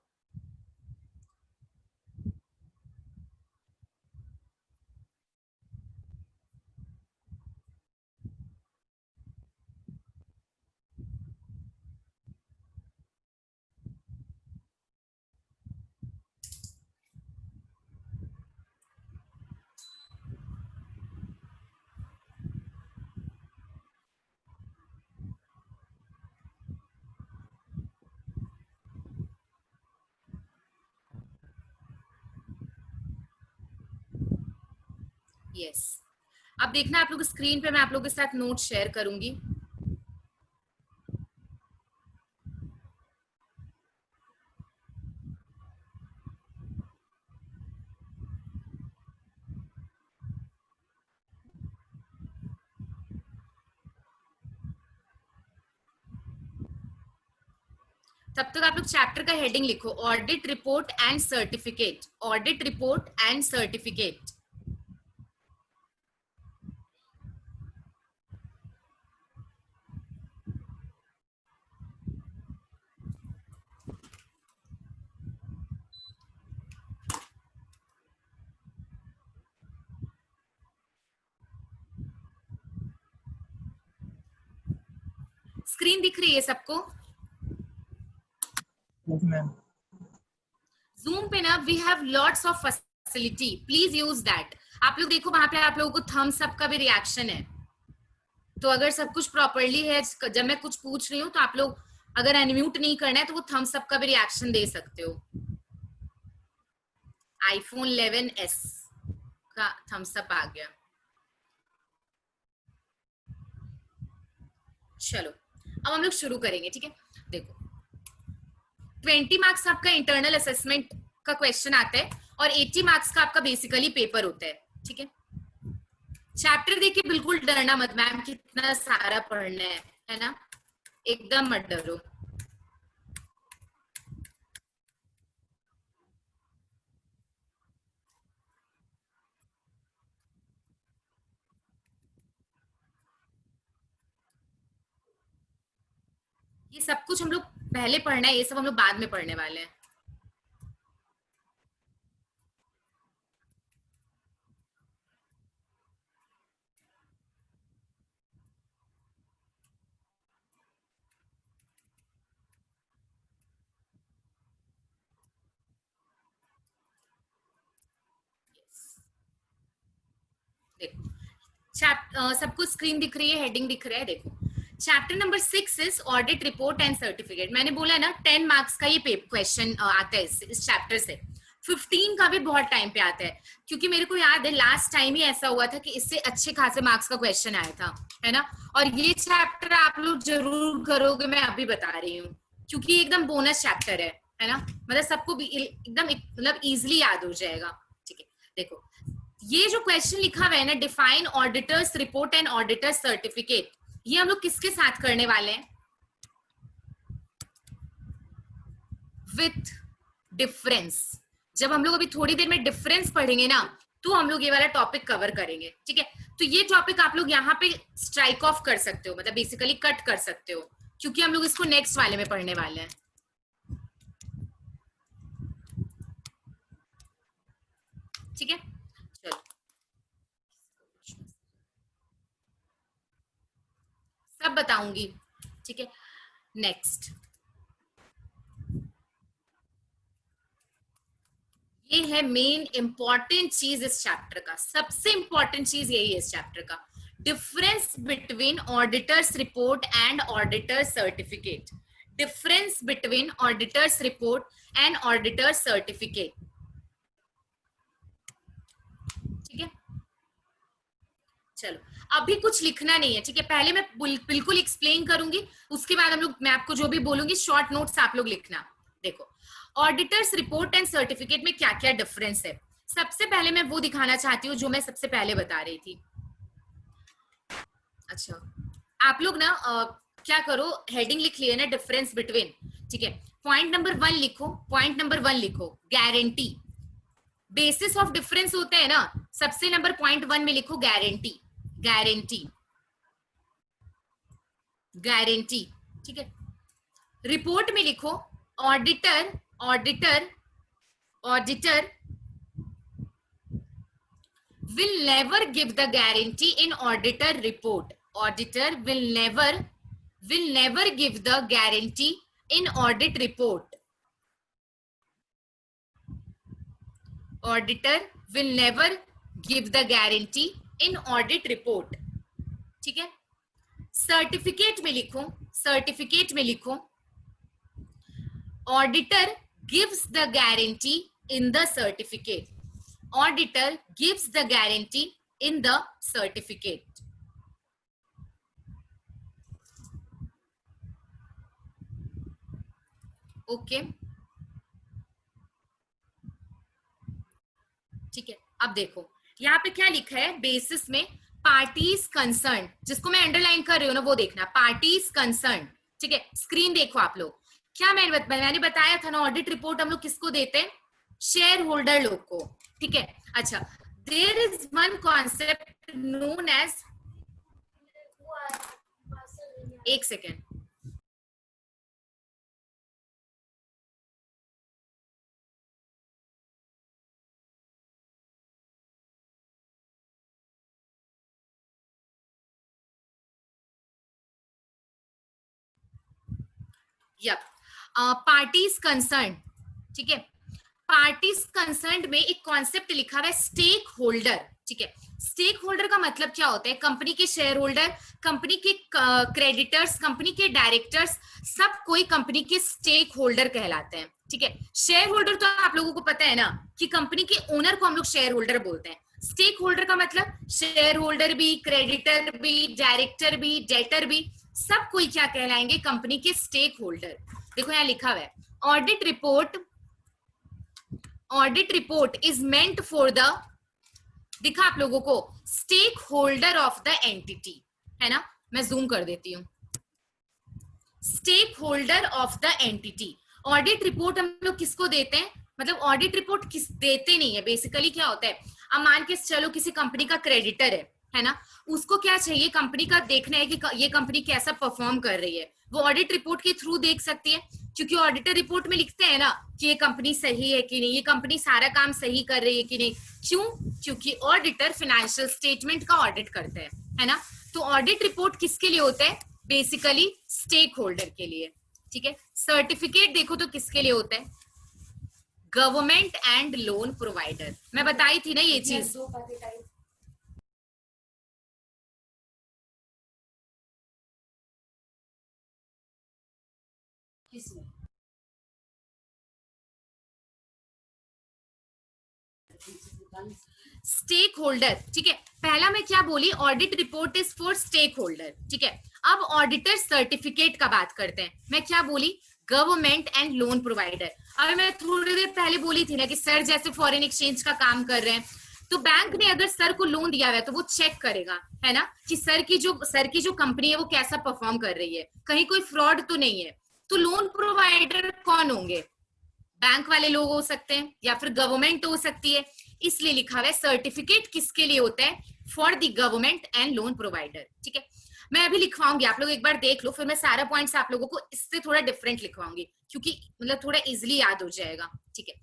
यस, अब देखना आप लोग स्क्रीन पे मैं आप लोगों के साथ नोट शेयर करूंगी। तब तक आप लोग चैप्टर का हेडिंग लिखो, audit report and certificate, audit report and certificate. Screen दिख रही है सबको? मैम जूम पे ना we have lots of facility, please use that. आप लोग देखो वहां पे आप लोगों को थम्स अप का भी रिएक्शन है, तो अगर सब कुछ प्रॉपरली है, जब मैं कुछ पूछ रही हूँ तो आप लोग अगर अनम्यूट नहीं करना है तो वो थम्स अप का भी रिएक्शन दे सकते हो। आईफोन 11s का थम्स अप आ गया। चलो अब हम लोग शुरू करेंगे, ठीक है। देखो 20 मार्क्स आपका इंटरनल असेसमेंट का क्वेश्चन आता है और 80 मार्क्स का आपका बेसिकली पेपर होता है, ठीक है। चैप्टर देख के बिल्कुल डरना मत, मैम कितना सारा पढ़ना है ना, एकदम मत डरो। ये सब कुछ हम लोग पहले पढ़ना है, ये सब हम लोग बाद में पढ़ने वाले हैं। देखो सबको स्क्रीन दिख रही है, हेडिंग दिख रहा है। देखो chapter number 6 is audit report and certificate. मैंने बोला ना 10 मार्क्स का ये क्वेश्चन आता है इस चैप्टर से। 15 का भी बहुत टाइम पे आता है, क्योंकि मेरे को याद है लास्ट टाइम ही ऐसा हुआ था कि इससे अच्छे खासे मार्क्स का क्वेश्चन आया था, है ना। और ये चैप्टर आप लोग जरूर करोगे, मैं अभी बता रही हूँ, क्योंकि एकदम बोनस चैप्टर है ना। मतलब सबको भी एकदम मतलब इजिली याद हो जाएगा, ठीक है। देखो ये जो क्वेश्चन लिखा हुआ है ना, define auditors report and auditor certificate, ये हम लोग किसके साथ करने वाले हैं? With difference. जब हम लोग अभी थोड़ी देर में डिफरेंस पढ़ेंगे ना, तो हम लोग ये वाला टॉपिक कवर करेंगे, ठीक है। तो ये टॉपिक आप लोग यहाँ पे स्ट्राइक ऑफ कर सकते हो, मतलब बेसिकली कट कर सकते हो, क्योंकि हम लोग इसको नेक्स्ट वाले में पढ़ने वाले हैं। ठीक है, चलो सब बताऊंगी, ठीक है। नेक्स्ट ये है मेन इंपॉर्टेंट चीज इस चैप्टर का, सबसे इंपॉर्टेंट चीज यही है इस चैप्टर का, difference between auditors report and auditor certificate. Difference between auditors report and auditor certificate, ठीक है। चलो अभी कुछ लिखना नहीं है, ठीक है। पहले मैं बिल्कुल एक्सप्लेन करूंगी, उसके बाद हम लोग, मैं आपको जो भी बोलूंगी शॉर्ट नोट्स आप लोग लिखना। देखो ऑडिटर्स रिपोर्ट एंड सर्टिफिकेट में क्या क्या डिफरेंस है, सबसे पहले मैं वो दिखाना चाहती हूँ जो मैं सबसे पहले बता रही थी। अच्छा आप लोग ना क्या करो, हेडिंग लिख लिया ना डिफरेंस बिटवीन, ठीक है। पॉइंट नंबर 1 लिखो, पॉइंट नंबर 1 लिखो गारंटी। बेसिस ऑफ डिफरेंस होते हैं ना, सबसे नंबर पॉइंट 1 में लिखो गारंटी, गारंटी, गारंटी, ठीक है। रिपोर्ट में लिखो auditor, auditor, auditor will never give the guarantee in auditor report. Auditor will never give the guarantee in audit report. Auditor will never give the guarantee in audit report. ठीक है। सर्टिफिकेट में लिखो, सर्टिफिकेट में लिखो auditor gives the guarantee in the certificate. Auditor gives the guarantee in the certificate. Okay. ठीक है, अब देखो यहाँ पे क्या लिखा है, बेसिस में पार्टीज कंसर्न, जिसको मैं अंडरलाइन कर रही हूँ ना वो देखना, पार्टीज कंसर्न, ठीक है। स्क्रीन देखो आप लोग, क्या मैंने बताया था ना, ऑडिट रिपोर्ट हम लोग किसको देते हैं? शेयर होल्डर लोग को, ठीक है। अच्छा there is one concept known as, एक सेकेंड, यप, पार्टीज कंसर्न, ठीक है, पार्टीज कंसर्न में एक कॉन्सेप्ट लिखा हुआ है स्टेक होल्डर, ठीक है। स्टेक होल्डर का मतलब क्या होता है? कंपनी के शेयर होल्डर, कंपनी के क्रेडिटर्स, कंपनी के डायरेक्टर्स, सब कोई कंपनी के स्टेक होल्डर कहलाते हैं, ठीक है। शेयर होल्डर तो आप लोगों को पता है ना कि कंपनी के ओनर को हम लोग शेयर होल्डर बोलते हैं। स्टेक होल्डर का मतलब शेयर होल्डर भी, क्रेडिटर भी, डायरेक्टर भी, डेटर भी, सब कोई क्या कहलाएंगे? कंपनी के स्टेक होल्डर। देखो यहाँ लिखा हुआ है audit report is meant for the, दिखा आप लोगों को, stakeholder of the entity, है ना। मैं जूम कर देती हूँ, stakeholder of the entity. Audit report हम लोग किसको देते हैं? मतलब ऑडिट रिपोर्ट किस देते नहीं है, बेसिकली क्या होता है, अब मान के चलो किसी कंपनी का क्रेडिटर है ना, उसको क्या चाहिए? कंपनी का देखना है कि ये कंपनी कैसा परफॉर्म कर रही है, वो ऑडिट रिपोर्ट के थ्रू देख सकती है, क्योंकि ऑडिटर रिपोर्ट में लिखते हैं ना कि ये कंपनी सही है कि नहीं, ये कंपनी सारा काम सही कर रही है कि नहीं। क्यों? क्योंकि ऑडिटर फाइनेंशियल स्टेटमेंट का ऑडिट करते हैं, है ना। तो ऑडिट रिपोर्ट किसके लिए होता है? बेसिकली स्टेक होल्डर के लिए, ठीक है। सर्टिफिकेट देखो तो किसके लिए होता है? Government and loan provider. मैं बताई थी ना ये चीज। स्टेक होल्डर, ठीक है। पहला मैं क्या बोली? Audit report is for stakeholder, ठीक है। अब ऑडिटर सर्टिफिकेट का बात करते हैं। मैं क्या बोली? Government and loan provider. अब मैं थोड़ी देर पहले बोली थी ना कि सर जैसे फॉरेन एक्सचेंज का काम कर रहे हैं, तो बैंक ने अगर सर को लोन दिया हुआ है तो वो चेक करेगा, है ना, कि सर की जो कंपनी है वो कैसा परफॉर्म कर रही है, कहीं कोई फ्रॉड तो नहीं है। तो लोन प्रोवाइडर कौन होंगे? बैंक वाले लोग हो सकते हैं या फिर गवर्नमेंट हो सकती है, इसलिए लिखा हुआ है सर्टिफिकेट किसके लिए होता है? For the government and loan provider, ठीक है। मैं अभी लिखवाऊंगी, आप लोग एक बार देख लो, फिर मैं सारा पॉइंट्स आप लोगों को इससे थोड़ा डिफरेंट लिखवाऊंगी, क्योंकि मतलब थोड़ा इजिली याद हो जाएगा, ठीक है।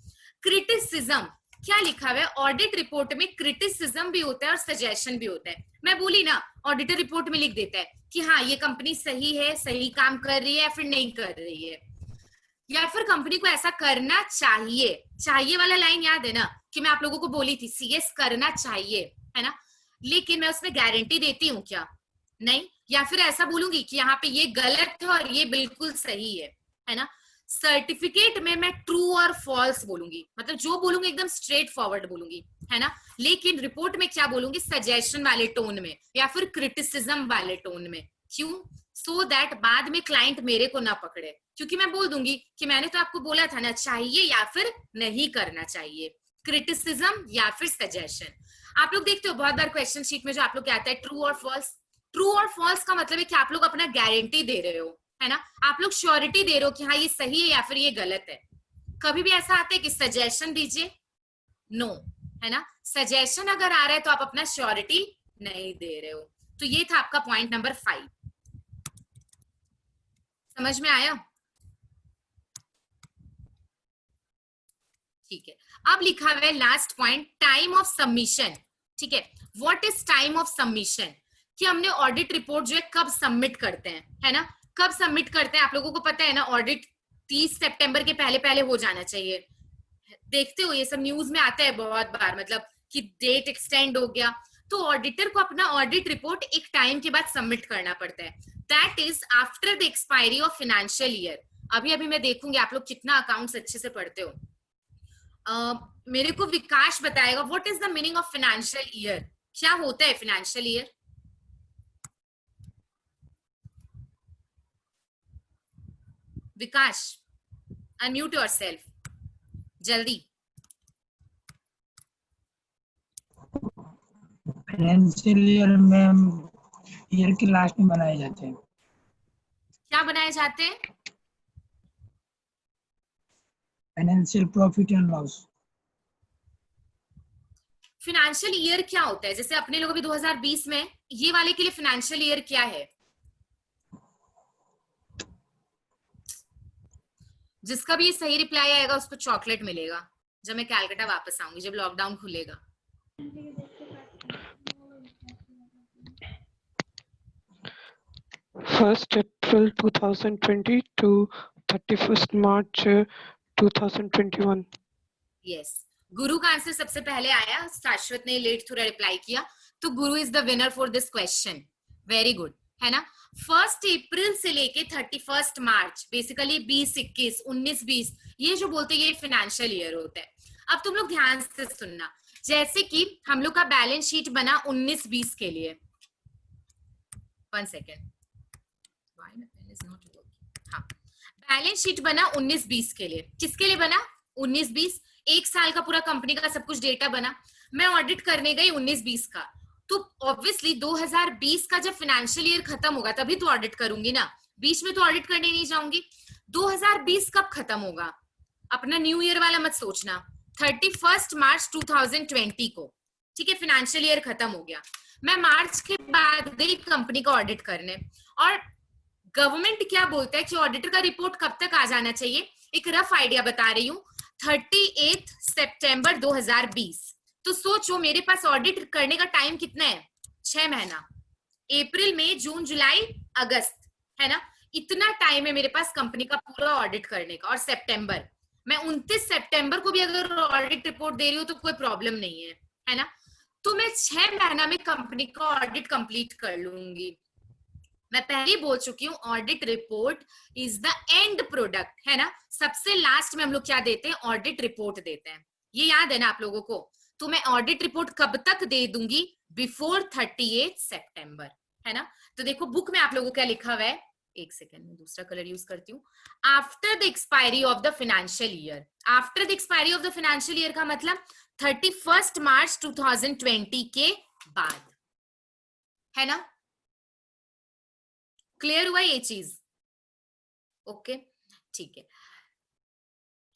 क्रिटिसिज्म क्या लिखा हुआ है? ऑडिट रिपोर्ट में क्रिटिसिज्म भी होता है और सजेशन भी होता है। मैं बोली ना, ऑडिटर रिपोर्ट में लिख देता है कि हाँ ये कंपनी सही है, सही काम कर रही है या फिर नहीं कर रही है, या फिर कंपनी को ऐसा करना चाहिए। चाहिए वाला लाइन याद है ना कि मैं आप लोगों को बोली थी सीएस करना चाहिए, है ना, लेकिन मैं उसमें गारंटी देती हूँ क्या? नहीं। या फिर ऐसा बोलूंगी कि यहाँ पे ये गलत है और ये बिल्कुल सही है ना। सर्टिफिकेट में मैं ट्रू और फॉल्स बोलूंगी, मतलब जो बोलूंगी एकदम स्ट्रेट फॉरवर्ड बोलूंगी, है ना। लेकिन रिपोर्ट में क्या बोलूंगी? सजेशन वाले टोन में या फिर क्रिटिसिज्म वाले टोन में। क्यों? सो दैट बाद में क्लाइंट मेरे को ना पकड़े, क्योंकि मैं बोल दूंगी कि मैंने तो आपको बोला था ना, चाहिए या फिर नहीं करना चाहिए, क्रिटिसिज्म या फिर सजेशन। आप लोग देखते हो बहुत बार क्वेश्चन शीट में जो आप लोग क्या आता है, ट्रू और फॉल्स। ट्रू और फॉल्स का मतलब है कि आप लोग अपना गारंटी दे रहे हो, है ना, आप लोग श्योरिटी दे रहे हो कि हाँ ये सही है या फिर ये गलत है। कभी भी ऐसा आता है कि सजेशन दीजिए? नो, है ना। सजेशन अगर आ रहा है तो आप अपना श्योरिटी नहीं दे रहे हो। तो ये था आपका पॉइंट नंबर 5। समझ में आया? ठीक है। अब लिखा हुआ है last point, time of submission, ठीक है। What is time of submission? कि हमने ऑडिट रिपोर्ट जो है कब सबमिट करते हैं, है ना, कब सबमिट करते हैं? आप लोगों को पता है ना, ऑडिट 30 सितंबर के पहले पहले हो जाना चाहिए। देखते हो ये सब न्यूज में आता है बहुत बार, मतलब कि डेट एक्सटेंड हो गया। तो ऑडिटर को अपना ऑडिट रिपोर्ट एक टाइम के बाद सबमिट करना पड़ता है, that is after the expiry of financial year. अभी अभी मैं देखूंगी आप लोग कितना अकाउंट्स अच्छे से पढ़ते हो। मेरे को विकास बताएगा what is the meaning of financial year, क्या होता है फाइनेंशियल ईयर? विकास, अनम्यूट योरसेल्फ जल्दी। फाइनेंशियल ईयर में ईयर के लास्ट में बनाए जाते हैं। क्या बनाए जाते हैं? Financial profit and loss. Financial year क्या होता है? जैसे अपने लोग अभी 2020 में, ये वाले के लिए फाइनेंशियल ईयर क्या है? जिसका भी सही रिप्लाई आएगा उसको चॉकलेट मिलेगा जब मैं कैलकाटा वापस आऊंगी, जब लॉकडाउन खुलेगा। April 2020 to 31st March 2021. Yes, गुरु का आंसर सबसे पहले आया, शाश्वत ने लेट थोड़ा रिप्लाई किया, तो गुरु is the winner for this question. Very good, है ना. 1 अप्रैल से लेके 31 मार्च, बेसिकली 20, 21, 19, 20, ये जो बोलते हैं ये फाइनेंशियल ईयर होता है. अब तुम लोग ध्यान से सुनना, जैसे कि हम लोग का बैलेंस शीट बना 19-20 के लिए. 1 सेकेंड, हाँ, बैलेंस शीट बना 19-20 के लिए. किसके लिए बना? 19-20, एक साल का पूरा कंपनी का सब कुछ डेटा बना. मैं ऑडिट करने गई 19-20 का, तो ऑब्वियसली 2020 का जब फाइनेंशियल ईयर खत्म होगा तभी तो ऑडिट करूंगी ना, बीच में तो ऑडिट करने नहीं जाऊंगी. 2020 कब खत्म होगा? अपना न्यू ईयर वाला मत सोचना, 31 मार्च 2020 को, ठीक है, फाइनेंशियल ईयर खत्म हो गया. मैं मार्च के बाद गई कंपनी का ऑडिट करने, और गवर्नमेंट क्या बोलता है कि ऑडिटर का रिपोर्ट कब तक आ जाना चाहिए. एक रफ आइडिया बता रही हूँ, 38 सितंबर 2020. तो सोचो मेरे पास ऑडिट करने का टाइम कितना है? 6 महीना. अप्रैल, मई, जून, जुलाई, अगस्त, है ना, इतना टाइम है मेरे पास कंपनी का पूरा ऑडिट करने का. और सितंबर, मैं 29 सितंबर को भी अगर ऑडिट रिपोर्ट दे रही हूँ तो कोई प्रॉब्लम नहीं है ना. तो मैं 6 महीना में कंपनी का ऑडिट कंप्लीट कर लूंगी. मैं पहले बोल चुकी हूँ, audit report is the end product, है ना. सबसे लास्ट में हम लोग क्या देते हैं? ऑडिट रिपोर्ट देते हैं. ये याद है ना आप लोगों को. तो मैं ऑडिट रिपोर्ट कब तक दे दूंगी? बिफोर 38 सितंबर, है ना. तो देखो बुक में आप लोगों को क्या लिखा हुआ है, एक सेकेंड में दूसरा कलर यूज करती हूँ. After the expiry of the financial year. After the expiry of the financial year का मतलब 31 मार्च 2020 के बाद, है ना. क्लियर हुआ ये चीज? ओके, ठीक है,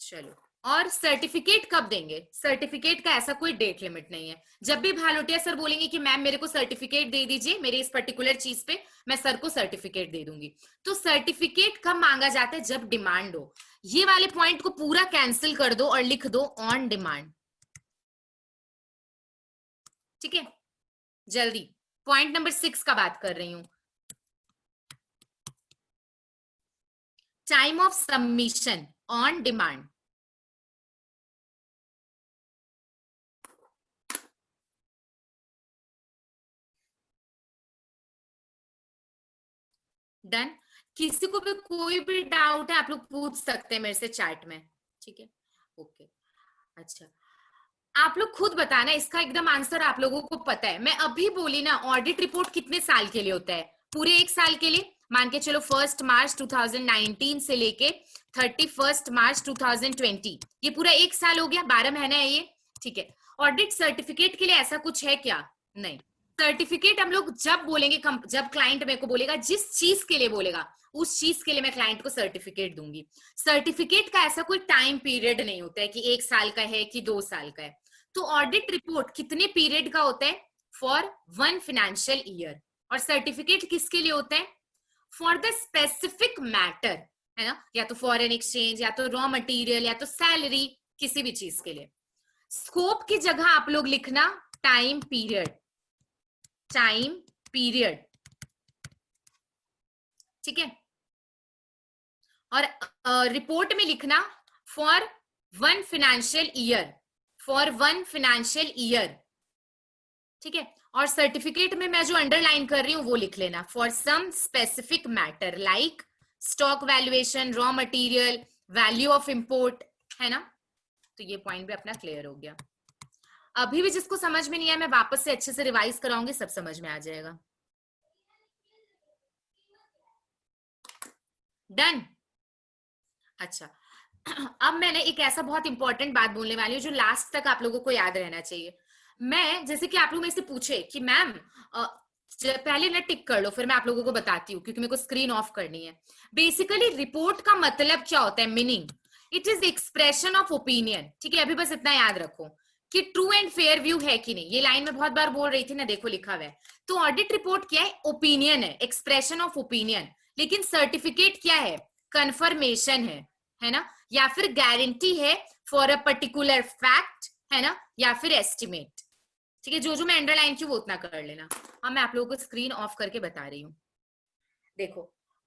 चलो. और सर्टिफिकेट कब देंगे? सर्टिफिकेट का ऐसा कोई डेट लिमिट नहीं है. जब भी भालोटिया सर बोलेंगे कि मैम मेरे को सर्टिफिकेट दे दीजिए मेरे इस पर्टिकुलर चीज पे, मैं सर को सर्टिफिकेट दे दूंगी. तो सर्टिफिकेट कब मांगा जाता है? जब डिमांड हो. ये वाले पॉइंट को पूरा कैंसिल कर दो और लिख दो ऑन डिमांड. ठीक है, जल्दी. पॉइंट नंबर 6 का बात कर रही हूं. Time of submission on demand. Done. किसी को भी कोई भी डाउट है आप लोग पूछ सकते हैं मेरे से चैट में. ठीक है, ओके. अच्छा, आप लोग खुद बताना, इसका एकदम आंसर आप लोगों को पता है. मैं अभी बोली ना, ऑडिट रिपोर्ट कितने साल के लिए होता है? पूरे 1 साल के लिए. मान के चलो 1 मार्च 2019 से लेके 31 मार्च 2020, ये पूरा 1 साल हो गया, 12 महीने है ये. ठीक है. ऑडिट सर्टिफिकेट के लिए ऐसा कुछ है क्या? नहीं. सर्टिफिकेट हम लोग जब बोलेंगे, जब क्लाइंट मेरे को बोलेगा, जिस चीज के लिए बोलेगा उस चीज के लिए मैं क्लाइंट को सर्टिफिकेट दूंगी. सर्टिफिकेट का ऐसा कोई टाइम पीरियड नहीं होता है कि 1 साल का है कि 2 साल का है. तो ऑडिट रिपोर्ट कितने पीरियड का होता है? For 1 financial year. और सर्टिफिकेट किसके लिए होता है? फॉर द स्पेसिफिक मैटर, है ना, या तो फॉरेन एक्सचेंज, या तो रॉ मटेरियल, या तो सैलरी, किसी भी चीज के लिए. स्कोप की जगह आप लोग लिखना टाइम पीरियड. टाइम पीरियड, ठीक है. और रिपोर्ट में लिखना for 1 financial year. For 1 financial year, ठीक है. और सर्टिफिकेट में मैं जो अंडरलाइन कर रही हूं वो लिख लेना, for some specific matter like stock valuation, raw material, value of import, है ना. तो ये पॉइंट भी अपना क्लियर हो गया. अभी भी जिसको समझ में नहीं आया मैं वापस से अच्छे से रिवाइज कराऊंगी, सब समझ में आ जाएगा. डन. अच्छा, अब मैंने एक ऐसा बहुत इंपॉर्टेंट बात बोलने वाली हूँ जो लास्ट तक आप लोगों को याद रहना चाहिए. मैं, जैसे कि आप लोग मेरे से पूछे कि मैम पहले ना टिक कर लो, फिर मैं आप लोगों को बताती हूँ क्योंकि मेरे को स्क्रीन ऑफ करनी है. बेसिकली रिपोर्ट का मतलब क्या होता है? Meaning, it is expression of opinion. ठीक है, अभी बस इतना याद रखो कि ट्रू एंड फेयर व्यू है कि नहीं. ये लाइन में बहुत बार बोल रही थी ना, देखो लिखा हुआ है. तो ऑडिट रिपोर्ट क्या है? ओपिनियन है, एक्सप्रेशन ऑफ ओपिनियन. लेकिन सर्टिफिकेट क्या है? कंफर्मेशन है ना, या फिर गारंटी है फॉर अ पर्टिकुलर फैक्ट, है ना, या फिर एस्टिमेट. ठीक है, जो मैं अंडरलाइन की वो उतना कर लेना. अब मैं आप लोगों को स्क्रीन ऑफ करके बता रही हूँ. देखो,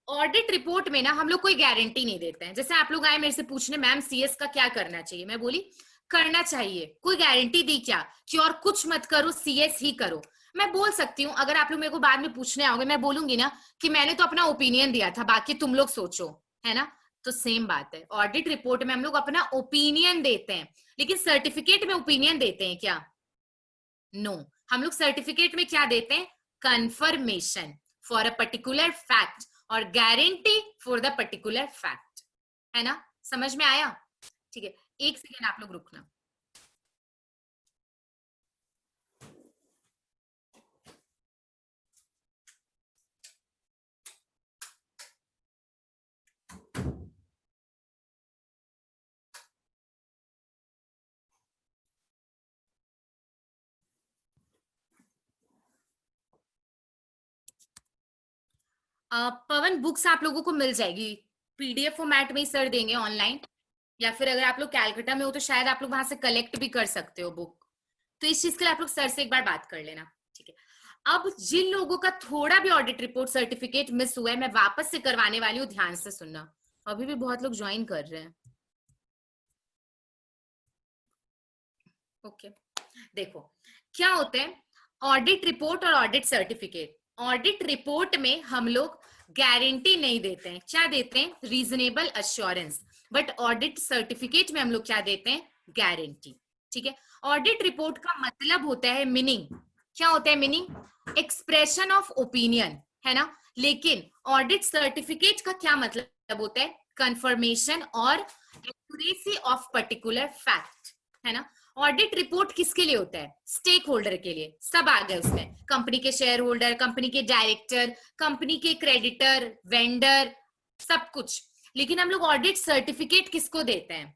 ऑडिट रिपोर्ट में ना हम लोग कोई गारंटी नहीं देते हैं। जैसे आप लोग आए मेरे से पूछने मैम सीएस का क्या करना चाहिए, मैं बोली करना चाहिए। कोई गारंटी दी क्या कि और कुछ मत करो, सीएस ही करो? मैं बोल सकती हूँ, अगर आप लोग मेरे को बाद में पूछने आओगे मैं बोलूंगी ना कि मैंने तो अपना ओपिनियन दिया था, बाकी तुम लोग सोचो, है ना? तो सेम बात है, ऑडिट रिपोर्ट में हम लोग अपना ओपिनियन देते हैं, लेकिन सर्टिफिकेट में ओपिनियन देते हैं क्या? नो हम लोग सर्टिफिकेट में क्या देते हैं? Confirmation for a particular fact और guarantee for the particular fact, है ना? समझ में आया? ठीक है, एक सेकेंड आप लोग रुकना। पवन बुक्स आप लोगों को मिल जाएगी, पीडीएफ फॉर्मेट में ही सर देंगे ऑनलाइन, या फिर अगर आप लोग कैलकाटा में हो तो शायद आप लोग वहां से कलेक्ट भी कर सकते हो बुक। तो इस चीज के लिए आप लोग सर से एक बार बात कर लेना, ठीक है? अब जिन लोगों का थोड़ा भी ऑडिट रिपोर्ट सर्टिफिकेट मिस हुआ है मैं वापस से करवाने वाली हूँ, ध्यान से सुनना। अभी भी बहुत लोग ज्वाइन कर रहे हैं। ओके, देखो क्या होते हैं ऑडिट रिपोर्ट और ऑडिट सर्टिफिकेट। ऑडिट रिपोर्ट में हम लोग गारंटी नहीं देते हैं, क्या देते हैं? Reasonable assurance. But audit certificate में हम लोग क्या देते हैं? गारंटी, ठीक है? ऑडिट रिपोर्ट का मतलब होता है मीनिंग, क्या होता है मीनिंग? एक्सप्रेशन ऑफ ओपिनियन, है ना? लेकिन ऑडिट सर्टिफिकेट का क्या मतलब होता है? कंफर्मेशन और एक्यूरेसी ऑफ पर्टिकुलर फैक्ट, है ना? ऑडिट रिपोर्ट किसके लिए होता है? स्टेक होल्डर के लिए। सब आ गए उसमें, कंपनी के शेयर होल्डर, कंपनी के डायरेक्टर, कंपनी के क्रेडिटर, वेंडर, सब कुछ। लेकिन हम लोग ऑडिट सर्टिफिकेट किसको देते हैं?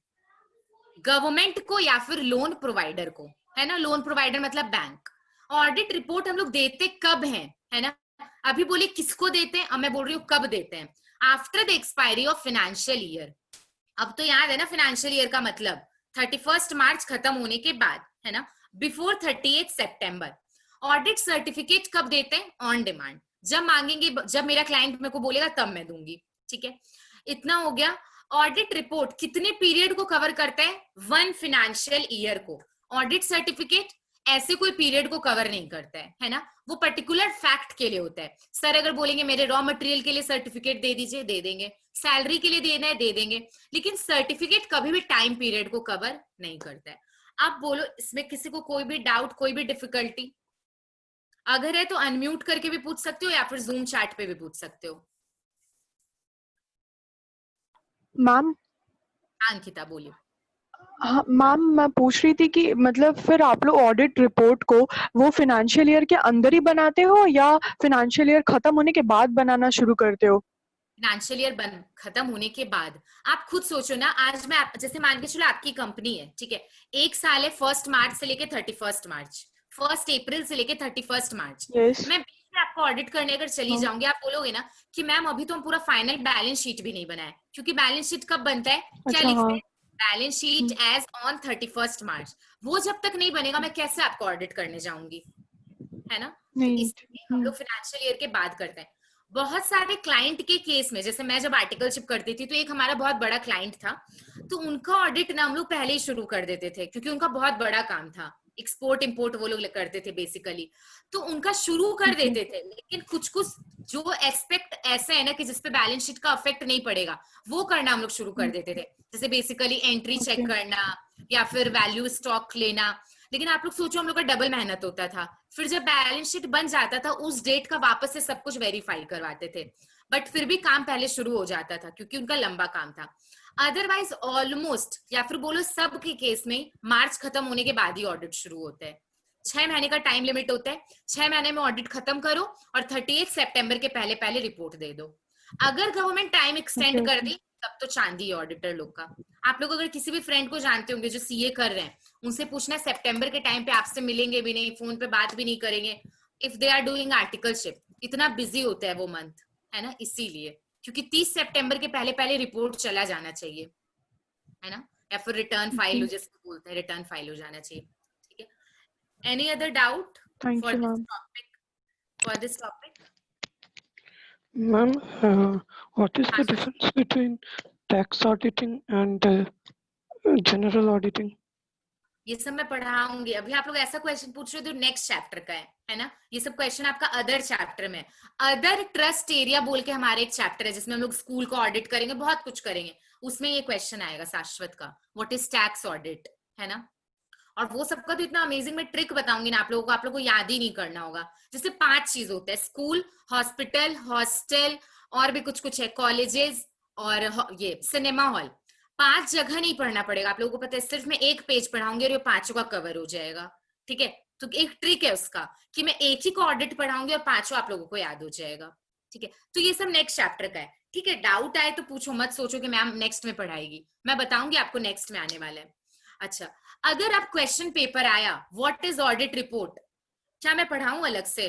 गवर्नमेंट को या फिर लोन प्रोवाइडर को, है ना? लोन प्रोवाइडर मतलब बैंक। ऑडिट रिपोर्ट हम लोग देते कब हैं, है ना? अभी बोले किसको देते हैं, अब मैं बोल रही हूँ कब देते हैं। After the expiry of financial year. अब तो याद है ना फाइनेंशियल ईयर का मतलब 31 मार्च खत्म होने के बाद, है ना? बिफोर 30 सितंबर। ऑडिट सर्टिफिकेट कब देते हैं? ऑन डिमांड, जब मांगेंगे, जब मेरा क्लाइंट मेरे को बोलेगा तब मैं दूंगी, ठीक है? इतना हो गया। ऑडिट रिपोर्ट कितने पीरियड को कवर करता है? 1 फाइनेंशियल ईयर को। ऑडिट सर्टिफिकेट ऐसे कोई पीरियड को कवर नहीं करता है ना? वो पर्टिकुलर फैक्ट के लिए होता है। सर अगर बोलेंगे मेरे रॉ मटेरियल के लिए सर्टिफिकेट दे दीजिए, दे देंगे। सैलरी के लिए देना है, दे देंगे। लेकिन सर्टिफिकेट कभी भी टाइम पीरियड को कवर नहीं करता है। आप बोलो इसमें किसी को कोई भी डाउट, कोई भी डिफिकल्टी अगर है तो अनम्यूट करके भी पूछ सकते हो या फिर जूम चैट पे भी पूछ सकते हो। मैम अंकिता बोलिए। हाँ मैम, मैं पूछ रही थी कि मतलब फिर आप लोग ऑडिट रिपोर्ट को वो फाइनेंशियल ईयर के अंदर ही बनाते हो या फाइनेंशियल ईयर खत्म होने के बाद बनाना शुरू करते हो? फाइनेंशियल ईयर बन खत्म होने के बाद। आप खुद सोचो ना, आज मैं जैसे मान के चलो आपकी कंपनी है, ठीक है? 1 साल है 1 मार्च से लेके 31 मार्च, 1 अप्रैल से लेके 31 मार्च। यस। मैं बीच में आपको ऑडिट करने अगर चली जाऊंगी, आप बोलोगे ना कि मैम अभी तो हम पूरा फाइनल बैलेंस शीट भी नहीं बनाए, क्योंकि बैलेंस शीट कब बनता है? क्या अच्छा लिखते हाँ। हैं? बैलेंस शीट एज ऑन 31 मार्च। वो जब तक नहीं बनेगा मैं कैसे आपको ऑडिट करने जाऊंगी, है ना? तो नहीं। इसलिए हम लोग फाइनेंशियल ईयर के बाद करते हैं। बहुत सारे क्लाइंट के केस में, जैसे मैं जब आर्टिकलशिप करती थी तो एक हमारा बहुत बड़ा क्लाइंट था, तो उनका ऑडिट ना हम लोग पहले ही शुरू कर देते थे, क्योंकि उनका बहुत बड़ा काम था, एक्सपोर्ट इंपोर्ट वो लोग करते थे बेसिकली। तो उनका शुरू कर देते थे, लेकिन कुछ कुछ जो एस्पेक्ट ऐसे है ना कि जिसपे बैलेंस शीट का इफेक्ट नहीं पड़ेगा, वो करना हम लोग शुरू कर देते थे। जैसे बेसिकली एंट्री चेक करना या फिर वैल्यू स्टॉक लेना। लेकिन आप लोग सोचो हम लोग का डबल मेहनत होता था। फिर जब बैलेंस शीट बन जाता था उस डेट का वापस से सब कुछ वेरीफाई करवाते थे, बट फिर भी काम पहले शुरू हो जाता था क्योंकि उनका लंबा काम था। अदरवाइज ऑलमोस्ट या फिर बोलो सब के केस में मार्च खत्म होने के बाद ही ऑडिट शुरू होता है। 6 महीने का टाइम लिमिट होता है, 6 महीने में ऑडिट खत्म करो और 31 सितंबर के पहले पहले रिपोर्ट दे दो। अगर गवर्नमेंट टाइम एक्सटेंड कर दी तब तो चांदी है ऑडिटर लोग का। आप लोग अगर किसी भी फ्रेंड को जानते होंगे जो सीए कर रहे हैं, उनसे पूछना सितंबर के टाइम पे आपसे मिलेंगे भी नहीं, फोन पे बात भी नहीं करेंगे। If they are doing articleship, इतना बिजी होता है वो मंथ, है ना? इसीलिए, क्योंकि 30 सितंबर के पहले पहले रिपोर्ट चला जाना चाहिए, है ना? या फिर रिटर्न फाइल जिसको बोलते हैं, रिटर्न फाइल हो जाना चाहिए, ठीक है? Any other doubt thank for you this ma'am. Topic? For this topic Ma'am, what is the difference between tax auditing and general auditing? ये सब मैं पढ़ाऊंगी। अभी आप लोग ऐसा क्वेश्चन पूछ रहे हो जो नेक्स्ट चैप्टर का है ना? ये सब क्वेश्चन आपका अदर चैप्टर में, अदर ट्रस्ट एरिया बोल के हमारे एक चैप्टर है जिसमें हम लोग स्कूल को ऑडिट करेंगे, बहुत कुछ करेंगे, उसमें ये क्वेश्चन आएगा शाश्वत का, व्हाट इज टैक्स ऑडिट, है ना? और वो सबका तो इतना अमेजिंग मैं ट्रिक बताऊंगी ना आप लोगों को, आप लोगों को याद ही नहीं करना होगा। जैसे 5 चीज होते हैं, स्कूल, हॉस्पिटल, हॉस्टल और भी कुछ कुछ है, कॉलेजेस और ये सिनेमा हॉल। 5 जगह नहीं पढ़ना पड़ेगा आप लोगों को, पता है, सिर्फ मैं एक पेज पढ़ाऊंगी और ये 5 का कवर हो जाएगा। ठीक है, तो एक ट्रिक है उसका कि मैं एक ही को ऑडिट पढ़ाऊंगी और 5 आप लोगों को याद हो जाएगा। ठीक है, तो ये सब नेक्स्ट चैप्टर का है। ठीक है, डाउट आए तो पूछो, मत सोचो कि मैम नेक्स्ट में पढ़ाएगी, मैं बताऊंगी आपको नेक्स्ट में आने वाला है। अच्छा, अगर आप क्वेश्चन पेपर आया व्हाट इज ऑडिट रिपोर्ट, क्या मैं पढ़ाऊं अलग से,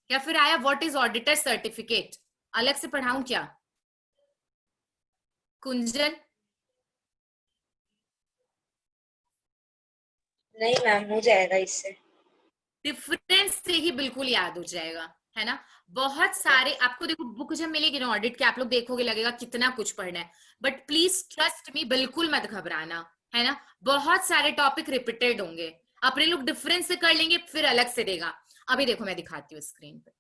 या फिर आया व्हाट इज ऑडिटर सर्टिफिकेट, अलग से पढ़ाऊं क्या? कुंजन? नहीं मैम, हो जाएगा इससे। डिफरेंस से ही बिल्कुल याद हो जाएगा, है ना? बहुत सारे आपको देखो बुक जब मिलेगी ना ऑडिट के, आप लोग देखोगे लगेगा कितना कुछ पढ़ना है, बट प्लीज ट्रस्ट मी, बिल्कुल मत घबराना, है ना? बहुत सारे टॉपिक रिपीटेड होंगे, अपने लोग डिफरेंस से कर लेंगे फिर अलग से देगा। अभी देखो मैं दिखाती हूँ स्क्रीन पे,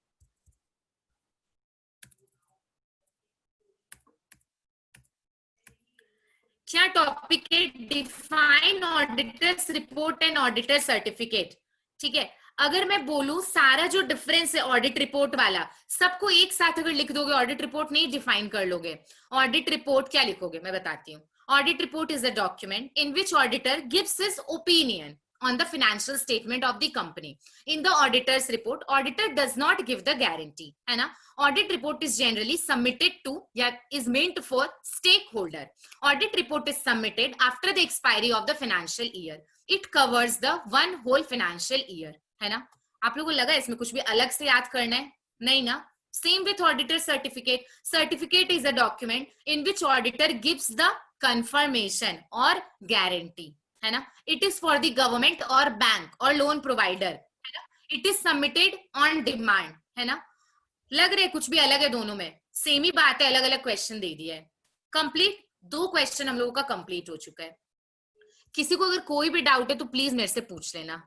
क्या टॉपिक है, define auditors report and auditor certificate. ठीक है, अगर मैं बोलूं सारा जो डिफरेंस है ऑडिट रिपोर्ट वाला, सबको एक साथ अगर लिख दोगे, ऑडिट रिपोर्ट नहीं डिफाइन कर लोगे, ऑडिट रिपोर्ट क्या लिखोगे मैं बताती हूँ। Audit report is a document in which auditor gives his opinion on the financial statement of the company. In the auditor's report, auditor does not give the guarantee, है ना? Audit report is generally submitted to, या is meant for stakeholder. Audit report is submitted after the expiry of the financial year. It covers the one whole financial year, है ना? आप लोगों को लगा इसमें कुछ भी अलग से याद करना है? नहीं ना? Same with auditor certificate. Certificate is a document in which auditor gives the confirmation or guarantee, है ना? It is for the government or bank or loan provider, है ना? It is submitted on demand, है ना? लग रहे कुछ भी अलग है दोनों में, सेम ही बात है, अलग अलग क्वेश्चन दे दिया है। कंप्लीट, 2 क्वेश्चन हम लोगों का कंप्लीट हो चुका है। किसी को अगर कोई भी डाउट है तो प्लीज मेरे से पूछ लेना,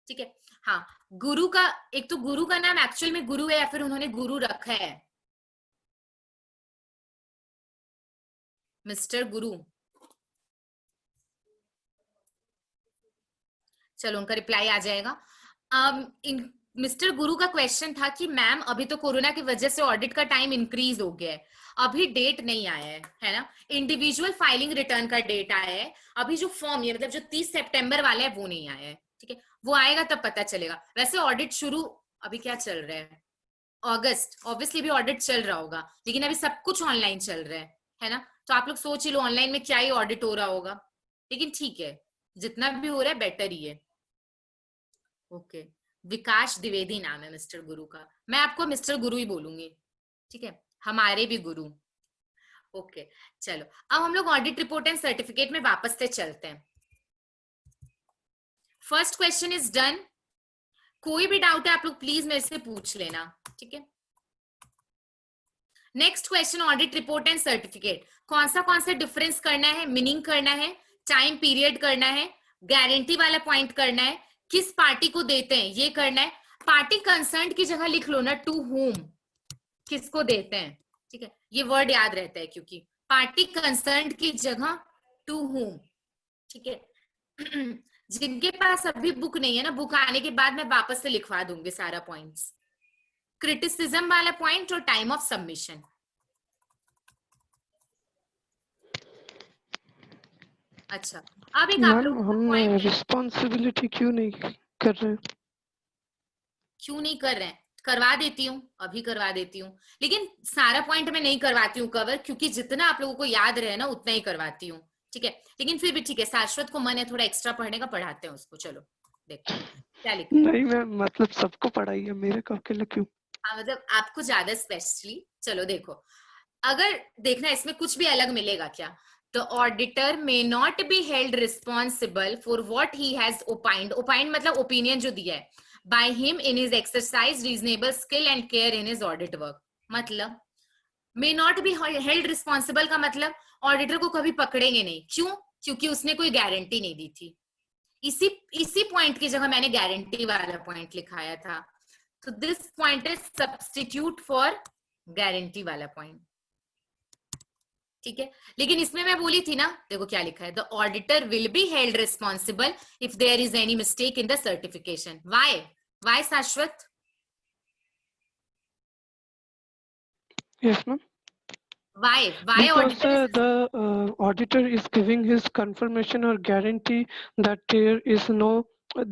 ठीक है? हाँ, गुरु का, एक तो गुरु का नाम एक्चुअल में गुरु है या फिर उन्होंने गुरु रखा है, मिस्टर गुरु। चलो उनका रिप्लाई आ जाएगा। मिस्टर गुरु का क्वेश्चन था कि मैम अभी तो कोरोना की वजह से ऑडिट का टाइम इंक्रीज हो गया है, अभी डेट नहीं आया है ना? इंडिविजुअल फाइलिंग रिटर्न का डेट आया है, अभी जो फॉर्म ये मतलब जो 30 सितंबर वाला है वो नहीं आया है। ठीक है, वो आएगा तब पता चलेगा। वैसे ऑडिट शुरू अभी क्या चल रहा है, अगस्त, ऑब्वियसली भी ऑडिट चल रहा होगा, लेकिन अभी सब कुछ ऑनलाइन चल रहा है ना? तो आप लोग सोच ही लो ऑनलाइन में क्या ही ऑडिट हो रहा होगा, लेकिन ठीक है, जितना भी हो रहा है बेटर ही है। ओके, विकास द्विवेदी नाम है मिस्टर गुरु का, मैं आपको मिस्टर गुरु ही बोलूंगी, ठीक है? हमारे भी गुरु। ओके, चलो अब हम लोग ऑडिट रिपोर्ट एंड सर्टिफिकेट में वापस से चलते हैं। First question is done. कोई भी डाउट है आप लोग प्लीज मेरे से पूछ लेना, ठीक है? Next question, audit report and certificate, कौन सा डिफरेंस करना है, मीनिंग करना है, टाइम पीरियड करना है, गारंटी वाला पॉइंट करना है, किस पार्टी को देते हैं ये करना है। पार्टी कंसर्न की जगह लिख लो ना टू होम, किसको देते हैं, ठीक है? ये वर्ड याद रहता है क्योंकि पार्टी कंसर्न की जगह टू होम, ठीक है? जिनके पास अभी बुक नहीं है ना, बुक आने के बाद मैं वापस से लिखवा दूंगी सारा पॉइंट्स, क्रिटिसिज्म वाला पॉइंट और टाइम ऑफ सबमिशन। अच्छा, अब एक आप लोग हम रिस्पॉन्सिबिलिटी क्यों नहीं कर रहे हैं? क्यों नहीं कर रहे हैं? करवा देती हूँ, अभी करवा देती हूँ, लेकिन सारा पॉइंट मैं नहीं करवाती हूँ कवर, क्योंकि जितना आप लोगों को याद रहे ना उतना ही करवाती हूँ, ठीक है? लेकिन फिर भी ठीक है, शाश्वत को मन है थोड़ा एक्स्ट्रा पढ़ने का, पढ़ाते हैं उसको। चलो देखो क्या लिखा है। नहीं मैम, मतलब सबको पढ़ाई है, मेरे को अकेले क्यों? हाँ, मतलब आपको ज्यादा स्पेशली। चलो देखो, अगर देखना इसमें कुछ भी अलग मिलेगा क्या, the auditor may not be held responsible for what he has opined, opined मतलब ओपिनियन जो दिया है, by him in his exercise reasonable skill and care in his audit work. मतलब may not be held responsible का मतलब ऑडिटर को कभी पकड़ेंगे नहीं। क्यों? क्योंकि उसने कोई गारंटी नहीं दी थी। इसी पॉइंट की जगह मैंने गारंटी वाला पॉइंट लिखाया था, तो this point is substitute for guarantee वाला पॉइंट। ठीक है, लेकिन इसमें मैं बोली थी ना, देखो क्या लिखा है, the auditor will be held responsible if there is any mistake in the certification. Why Shashwat? Yes, ma'am. Why Because auditor is the auditor is giving his confirmation or guarantee that there is no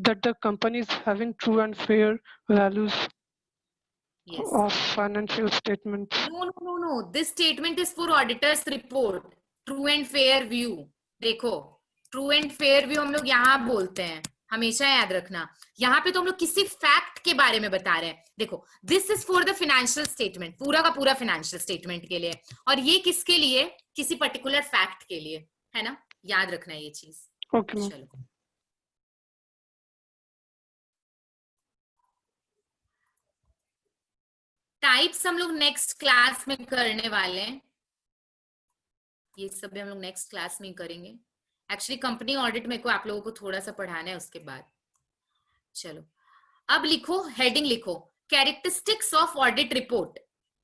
that the company is having true and fair values yes of financial statements. no this statement is for auditor's report, true and fair view। देखो ट्रू एंड फेयर व्यू हम लोग यहाँ बोलते हैं, हमेशा याद रखना। यहाँ पे तो हम लोग किसी फैक्ट के बारे में बता रहे हैं। देखो this is for the financial statement, पूरा का पूरा फाइनेंशियल स्टेटमेंट के लिए, और ये किसके लिए? किसी पर्टिकुलर फैक्ट के लिए, है ना? याद रखना ये चीज। Okay, ma'am. चलो टाइप्स हम लोग नेक्स्ट क्लास में करने वाले हैं, ये सब भी हम लोग नेक्स्ट क्लास में ही करेंगे। एक्चुअली कंपनी ऑडिट मेरे को आप लोगों को थोड़ा सा पढ़ाना है उसके बाद। चलो अब लिखो, हेडिंग लिखो, कैरेक्टरिस्टिक्स ऑफ ऑडिट रिपोर्ट।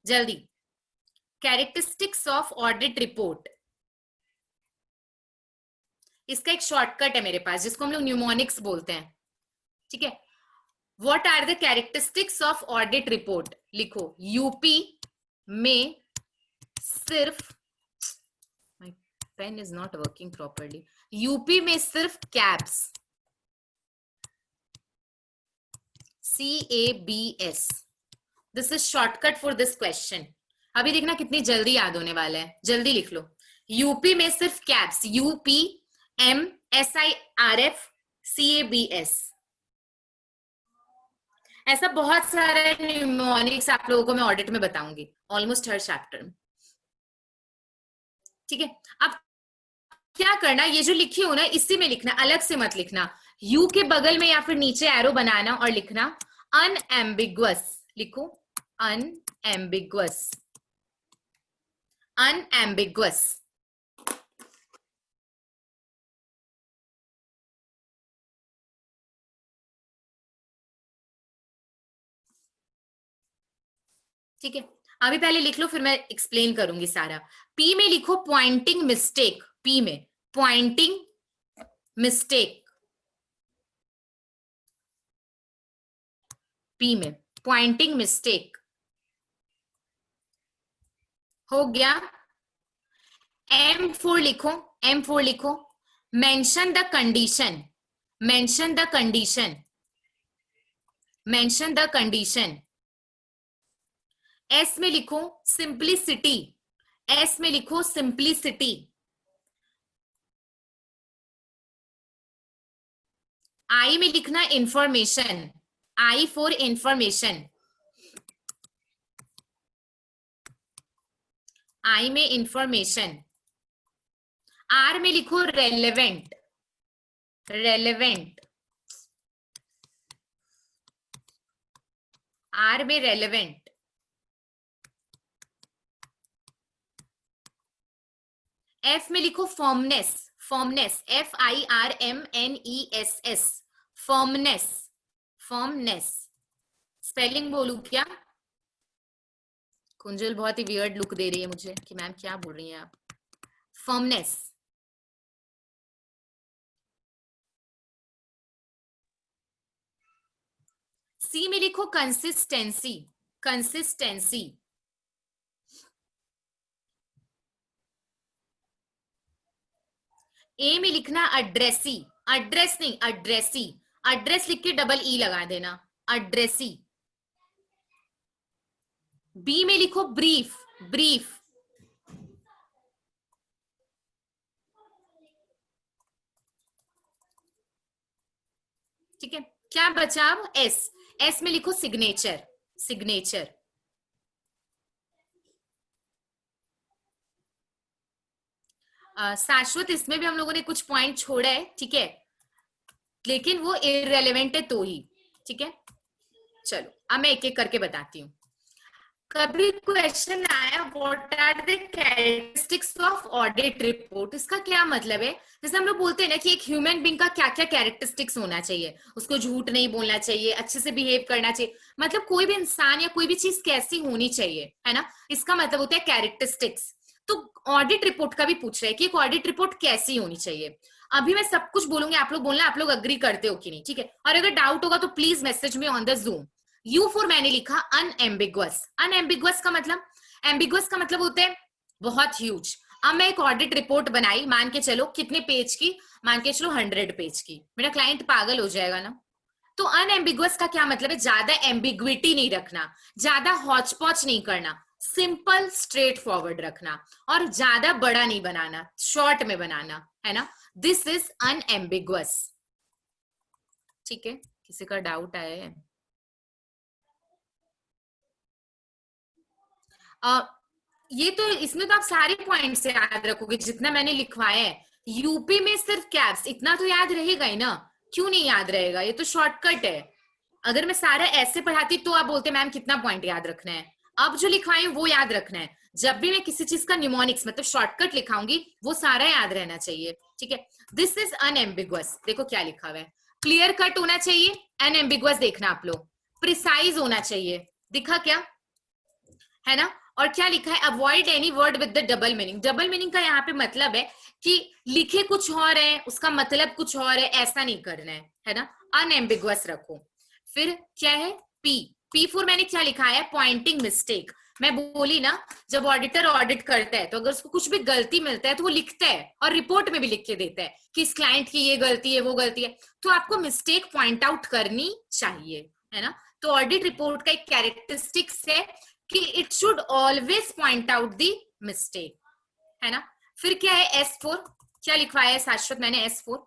जल्दी, कैरेक्टरिस्टिक्स ऑफ ऑडिट रिपोर्ट। इसका एक शॉर्टकट है मेरे पास जिसको हम लोग न्यूमोनिक्स बोलते हैं। ठीक है, what are the characteristics of audit report? लिखो, यूपी में सिर्फ, my pen is not working properly, UP में सिर्फ cabs, CABS। This is shortcut for this question. अभी देखना कितनी जल्दी याद होने वाला है, जल्दी लिख लो। यूपी में सिर्फ कैब्स, UPMSIRF ऐसा बहुत सारे न्यूमोनिक्स आप लोगों को मैं ऑडिट में बताऊंगी, ऑलमोस्ट हर चैप्टर में। ठीक है, अब क्या करना, ये जो लिखी हो ना इसी में लिखना, अलग से मत लिखना। यू के बगल में या फिर नीचे एरो बनाना और लिखना अनएम्बिगुअस। लिखो अनएम्बिगुअस, अनएम्बिगुअस। ठीक है, अभी पहले लिख लो फिर मैं एक्सप्लेन करूंगी सारा। पी में लिखो पॉइंटिंग मिस्टेक, पी में पॉइंटिंग मिस्टेक, पी में पॉइंटिंग मिस्टेक हो गया। M4 लिखो, M4 लिखो, mention the condition, mention the condition, mention the condition. S में लिखो सिंप्लिसिटी, S में लिखो सिंप्लिसिटी। I में लिखना information, I for information, I में इंफॉर्मेशन। R में लिखो रेलेवेंट, रेलेवेंट, R में रेलेवेंट। F में लिखो फॉर्मनेस, फॉर्मनेस, FIRMNESS, फॉर्मनेस, फॉर्मनेस। स्पेलिंग बोलूं क्या? कुंजल बहुत ही वियर्ड लुक दे रही है मुझे कि मैम क्या बोल रही हैं आप। फर्मनेस। सी में लिखो कंसिस्टेंसी, कंसिस्टेंसी। ए में लिखना अड्रेसी, एड्रेस नहीं अड्रेसी, एड्रेस लिख के डबल ई लगा देना, अड्रेसी। बी में लिखो ब्रीफ, ब्रीफ। ठीक है, क्या बचा अब? एस, एस में लिखो सिग्नेचर, सिग्नेचर। शाश्वत इसमें भी हम लोगों ने कुछ पॉइंट छोड़ा है, ठीक है, लेकिन वो इररेलेवेंट है तो ही, ठीक है। चलो अब मैं एक एक करके बताती हूँ। कभी क्वेश्चन आया what are the characteristics of audit report, इसका क्या मतलब है? जैसे हम लोग बोलते हैं ना कि एक ह्यूमन बीइंग का क्या क्या कैरेक्टरिस्टिक्स होना चाहिए, उसको झूठ नहीं बोलना चाहिए, अच्छे से बिहेव करना चाहिए, मतलब कोई भी इंसान या कोई भी चीज कैसी होनी चाहिए, है ना, इसका मतलब होता है कैरेक्टरिस्टिक्स। तो ऑडिट रिपोर्ट का भी पूछ रहे हैं कि एक ऑडिट रिपोर्ट कैसी होनी चाहिए। अभी मैं सब कुछ बोलूंगी, आप लोग बोलना आप लोग अग्री करते हो कि नहीं, ठीक है? और अगर डाउट होगा तो please message me on the zoom. U4 मैंने लिखा अनएम्बिगुअस। अनएम्बिगुअस का मतलब, एम्बिगुअस का मतलब होता है बहुत ह्यूज। अब मैं एक ऑडिट रिपोर्ट बनाई, मान के चलो कितने पेज की, मान के चलो 100 पेज की, मेरा क्लाइंट पागल हो जाएगा ना। तो अनएम्बिगुअस का क्या मतलब है? ज्यादा एम्बिग्विटी नहीं रखना, ज्यादा हॉच पॉच नहीं करना, सिंपल स्ट्रेट फॉरवर्ड रखना, और ज्यादा बड़ा नहीं बनाना, शॉर्ट में बनाना, है ना। This is unambiguous. ठीक है, किसी का डाउट आया है? ये तो इसमें तो आप सारे पॉइंट्स याद रखोगे जितना मैंने लिखवाया है। यूपी में सिर्फ कैप्स, इतना तो याद रहेगा ही ना, क्यों नहीं याद रहेगा? ये तो शॉर्टकट है। अगर मैं सारा ऐसे पढ़ाती तो आप बोलते मैम कितना पॉइंट याद रखना है। अब जो लिखवाई वो याद रखना है। जब भी मैं किसी चीज का न्यूमोनिक्स मतलब शॉर्टकट लिखाऊंगी वो सारा याद रहना चाहिए, ठीक है। This is unambiguous. देखो क्या लिखा हुआ है, क्लियर कट होना चाहिए। अनएम्बिगुअस देखना आप लोग, प्रिसाइज होना चाहिए, दिखा क्या है ना। और क्या लिखा है, avoid any word with the double meaning. Double meaning का यहाँ पे मतलब है कि लिखे कुछ और है उसका मतलब कुछ और है, ऐसा नहीं करना है ना। अनएम्बिगुअस रखो। फिर क्या है, पी फॉर मैंने क्या लिखा है, पॉइंटिंग मिस्टेक। मैं बोली ना, जब ऑडिटर ऑडिट करता है तो अगर उसको कुछ भी गलती मिलता है तो वो लिखता है और रिपोर्ट में भी लिख के देता है कि इस क्लाइंट की ये गलती है वो गलती है, तो आपको मिस्टेक पॉइंट आउट करनी चाहिए, है ना। तो ऑडिट रिपोर्ट का एक कैरेक्टरिस्टिक्स है कि it should always point out the mistake, है ना। फिर क्या है, S4 क्या लिखवाया है शाश्वत मैंने, S4